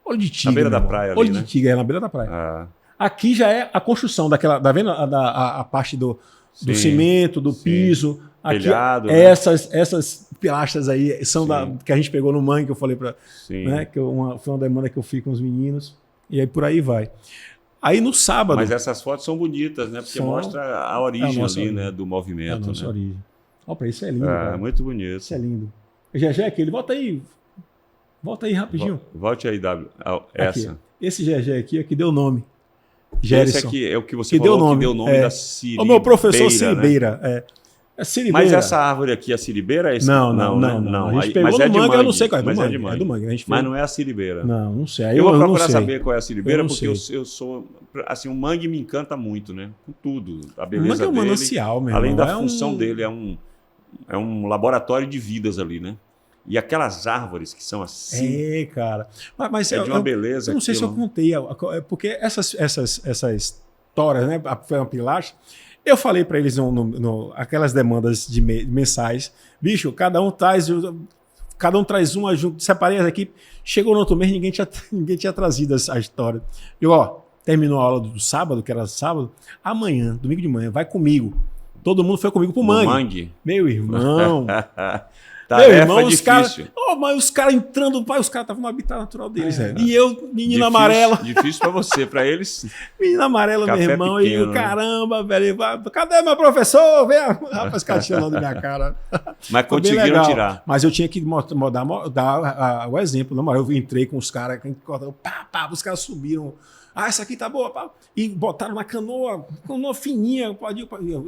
Olho de tigre. Na beira da praia ali, Olho né? de tigre, na beira da praia. Aqui já é a construção daquela, tá vendo? A parte do cimento, do piso. Aqui, telhado, né? essas pilastras aí são que a gente pegou no mangue, que eu falei para, né? Que foi uma demanda que eu fiz com os meninos. E aí por aí vai. Aí no sábado. Mas essas fotos são bonitas, né? Porque mostra a origem ali, né? Do movimento. A nossa né? origem. Ó, para isso é lindo. Cara. Muito bonito. Isso é lindo. GG, ele bota aí. Volta aí rapidinho. Volte aí, essa. Aqui. Esse GG aqui é que deu o nome. Esse Gerson. aqui é o que você Que deu falou nome, que deu o nome é. da siribeira. O meu professor né? Siribeira. É Siribeira. Mas essa árvore aqui, a siribeira, é esse? Não. né? A gente pegou mas no é de mangue, eu não mangue, sei qual é. mas Do é mangue. de mangue. É do mangue. A gente Mas fez- não é a siribeira. Não sei. Aí Eu vou não procurar sei. saber qual é a siribeira, Eu não porque sei. eu sou... Assim, o mangue me encanta muito, né? Com tudo. A O beleza mangue é um dele. manancial, meu Além irmão. da função dele, é um laboratório de vidas ali, né? E aquelas árvores que são assim, É, cara. Mas é de uma beleza. eu não sei se eu aquilo. contei, porque essas toras, né, foi uma pilastra, eu falei para eles aquelas demandas mensais, bicho, cada um traz uma junto, separei as equipes, chegou no outro mês, ninguém tinha trazido a história. Eu, terminou a aula do sábado, que era sábado, amanhã, domingo de manhã, vai comigo. Todo mundo foi comigo pro No mangue. mangue. Meu irmão. Tarefa Meu irmão, os difícil. mas os caras entrando, os caras estavam no habitat natural deles, É. velho. E eu, menino amarelo, Difícil pra você, pra eles. menino amarelo, meu Café irmão, pequeno, e né? caramba, velho, cadê meu professor? Vem, rapaz, os caras tirando da minha cara. Mas Foi bem conseguiram legal. tirar. Mas eu tinha que dar o exemplo, na moral. Eu entrei com os caras, os caras subiram. Essa aqui tá boa, pá. E botaram na canoa fininha. Eu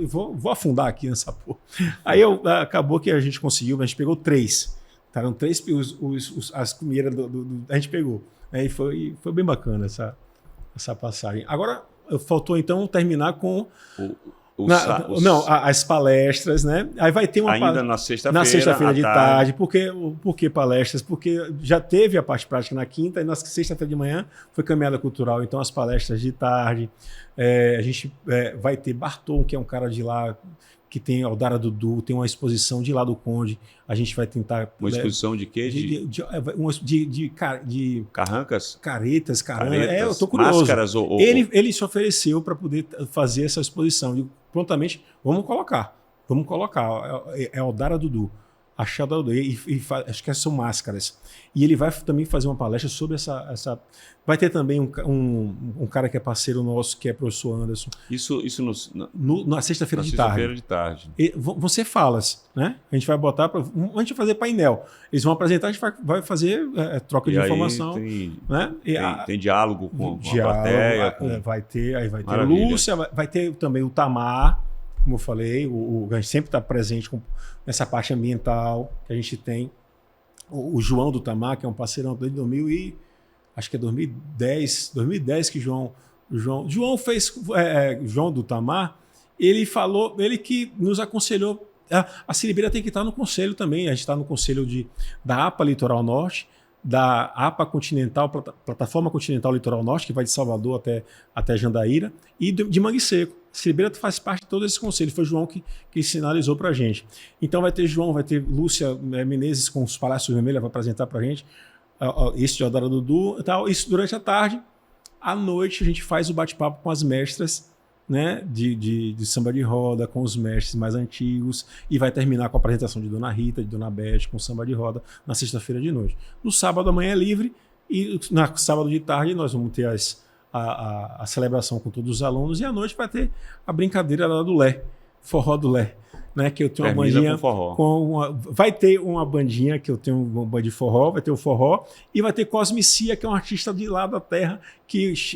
vou afundar aqui nessa porra. Aí acabou que a gente conseguiu, a gente pegou 3. Estavam 3 as comeiras a gente pegou. Aí foi bem bacana essa passagem. Agora, faltou então terminar com as palestras, né? Aí vai ter uma Ainda na sexta-feira. na sexta-feira à de tarde. Por que palestras? Porque já teve a parte prática na quinta e na sexta-feira de manhã foi caminhada cultural. Então, as palestras de tarde. A gente vai ter Barton, que é um cara de lá, que tem Aldara Dudu, tem uma exposição de lá do Conde. A gente vai tentar... Uma exposição de quê? De Carrancas? caretas, caramba. Caretas, Eu tô curioso. máscaras ou... Ele se ofereceu para poder fazer essa exposição. Eu digo, prontamente, vamos colocar. É Aldara Dudu. Achar da Dudu. Acho que são máscaras. E ele vai também fazer uma palestra sobre essa... Vai ter também um cara que é parceiro nosso, que é o professor Anderson. Isso Na sexta-feira na de tarde. sexta-feira de tarde. Você fala, né? A gente vai botar a gente vai fazer painel. Eles vão apresentar, a gente vai fazer troca de E aí informação. Tem, né? tem diálogo com a Diálogo, plateia. vai ter Maravilha. Lúcia, vai ter também o Tamar, como eu falei, a gente sempre está presente nessa parte ambiental que a gente tem. O João do Tamar, que é um parceirão desde 2010 que João fez, João do Tamar, ele que nos aconselhou, a Siribeira tem que estar no conselho também, a gente está no conselho da APA Litoral Norte, da APA Continental, Plataforma Continental Litoral Norte, que vai de Salvador até Jandaíra, e de Mangue Seco. A Siribeira faz parte de todo esse conselho, foi o João que sinalizou para a gente. Então vai ter João, vai ter Lúcia Menezes com os Palácios Vermelhos, vai apresentar para a gente, esse de Aldara Dudu e tal. Isso durante a tarde. À noite a gente faz o bate-papo com as mestras, né, de samba de roda, com os mestres mais antigos, e vai terminar com a apresentação de Dona Rita, de Dona Beth, com samba de roda, na sexta-feira de noite. No sábado amanhã é livre, e no sábado de tarde nós vamos ter a celebração com todos os alunos, e à noite vai ter a brincadeira lá do Lé, forró do Lé, né, que eu tenho uma bandinha com forró. Vai ter uma bandinha que eu tenho uma banda de forró, vai ter o forró, e vai ter Cosmicia, que é um artista de lá da terra,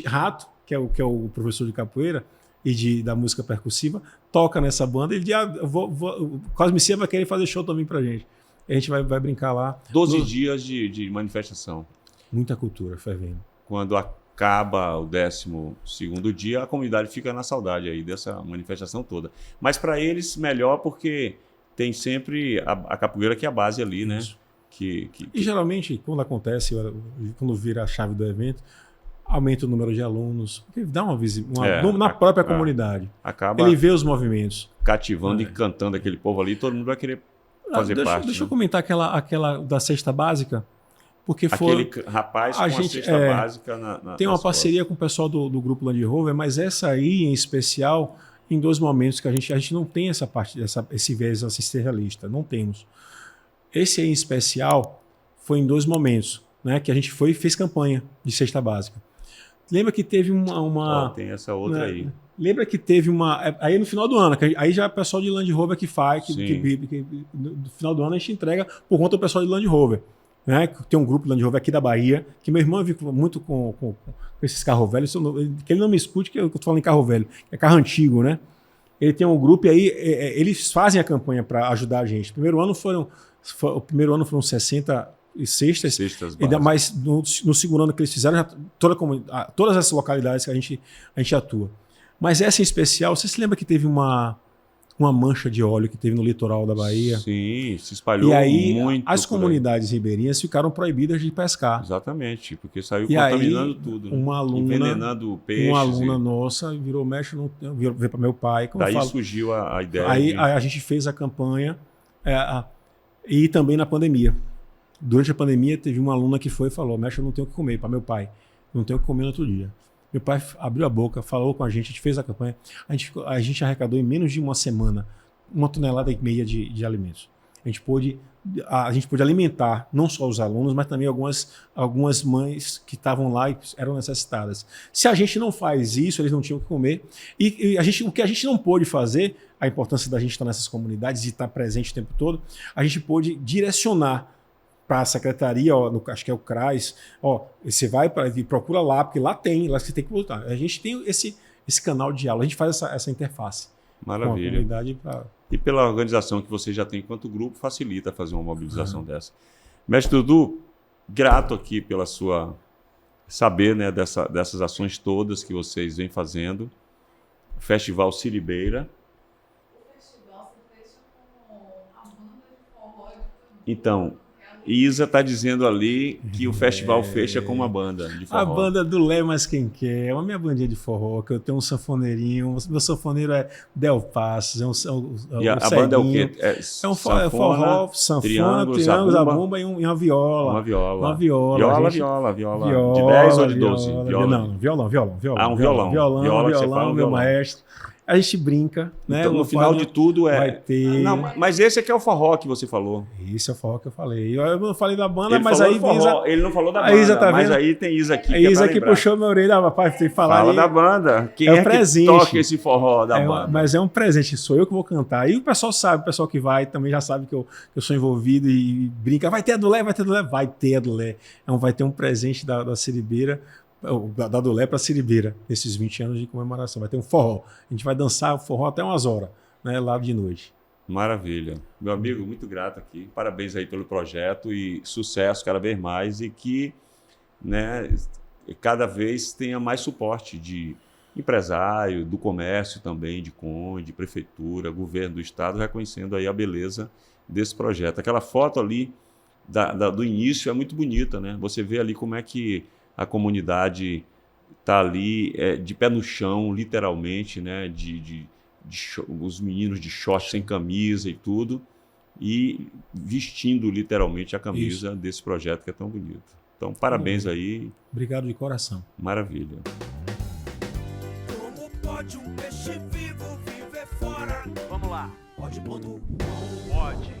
Rato, que é o professor de capoeira e da música percussiva, toca nessa banda. Ele diz, Cosmicia vai querer fazer show também pra gente. A gente vai brincar lá. 12 dias de manifestação. Muita cultura fervendo. Quando acaba o 12º dia, a comunidade fica na saudade aí dessa manifestação toda. Mas para eles, melhor, porque tem sempre a capoeira que é a base ali, né? E geralmente, quando acontece, quando vira a chave do evento, aumenta o número de alunos, porque dá uma visibilidade na própria comunidade. Acaba ele vê os movimentos. Cativando e cantando aquele povo ali, todo mundo vai querer fazer parte. Deixa eu comentar aquela da cesta básica, porque aquele rapaz com a cesta básica tem uma parceria com o pessoal do grupo Land Rover, mas essa aí em especial, em 2 momentos que a gente não tem essa parte, esse viés assistencialista, não temos. Esse aí em especial foi em 2 momentos, né, que a gente fez campanha de cesta básica. Lembra que teve tem essa outra aí. Lembra que teve aí no final do ano, aí já é o pessoal de Land Rover que faz, que no final do ano a gente entrega por conta do pessoal de Land Rover. né? Tem um grupo Land Rover aqui da Bahia, que meu irmão vive muito com esses carros velhos, que ele não me escute, que eu tô falando em carro velho, é carro antigo, né? Ele tem um grupo e aí eles fazem a campanha para ajudar a gente. O primeiro ano foram 60 cestas, mas no segundo ano que eles fizeram, todas as localidades que a gente atua. Mas essa em especial, você se lembra que teve uma mancha de óleo que teve no litoral da Bahia? Sim, se espalhou muito. E aí muito as comunidades ribeirinhas ficaram proibidas de pescar. Exatamente, porque saiu e contaminando aí, tudo. Envenenando peixes. Uma aluna nossa virou mestre, veio para meu pai. Daí surgiu a ideia. Aí a gente fez a campanha e também na pandemia. Durante a pandemia, teve uma aluna que foi e falou: mestre, eu não tenho o que comer, para meu pai. Não tenho o que comer no outro dia. Meu pai abriu a boca, falou com a gente fez a campanha. A gente arrecadou em menos de uma semana 1,5 tonelada de alimentos. A gente pôde alimentar não só os alunos, mas também algumas mães que estavam lá e eram necessitadas. Se a gente não faz isso, eles não tinham o que comer. E o que a gente não pôde fazer, a importância da gente estar nessas comunidades e estar presente o tempo todo, a gente pôde direcionar para a secretaria, acho que é o CRAS, você vai e procura lá, porque lá você tem que voltar. A gente tem esse canal de diálogo, a gente faz essa interface. Maravilha. Com a comunidade E pela organização que você já tem enquanto grupo, facilita fazer uma mobilização dessa. Mestre Dudu, grato aqui pela sua saber, né, dessas ações todas que vocês vêm fazendo. Festival Siribeira. O festival se fecha com a banda de forró. Então, Isa está dizendo ali que o festival fecha com uma banda de forró. A banda do Lé, mas quem quer? É uma minha bandinha de forró, que eu tenho um sanfoneirinho. Meu sanfoneiro é Del Passos. E a banda é o quê? É um forró, sanfona, triângulo, zabumba e uma viola. Uma viola. Viola. De 10 ou de 12? Não, violão. Ah, um violão. Violão, meu maestro. A gente brinca, né? Então, no final de tudo vai ter. Não, mas esse aqui é o forró que você falou. Esse é o forró que eu falei. Eu não falei da banda, Ele mas falou aí forró, ele não falou da banda. Isa, tá mas vendo? aí tem Isa aqui. A Isa que puxou minha orelha, rapaz, tem que falar. Fala aí. da banda. Quem é presente. Que toca esse forró da banda? Mas é um presente, sou eu que vou cantar. E o pessoal sabe, o pessoal que vai também já sabe que eu sou envolvido e brinca. Vai ter a do Lé, vai ter a do Lé. Vai ter um presente da Siribeira. Da Dolé para a Siribeira, nesses 20 anos de comemoração. Vai ter um forró. A gente vai dançar o forró até umas horas, né, lá de noite. Maravilha. Meu amigo, muito grato aqui. Parabéns aí pelo projeto e sucesso cada vez mais e que, né, cada vez tenha mais suporte de empresário, do comércio também, de Conde, prefeitura, governo do estado, reconhecendo aí a beleza desse projeto. Aquela foto ali do início é muito bonita, né? Você vê ali como é que a comunidade está ali de pé no chão, literalmente, né? Os meninos de short sem camisa e tudo, e vestindo literalmente a camisa desse projeto que é tão bonito. Então, parabéns aí. Obrigado de coração. Maravilha. Como pode um peixe vivo viver fora? Vamos lá. Pode, pode. Pode.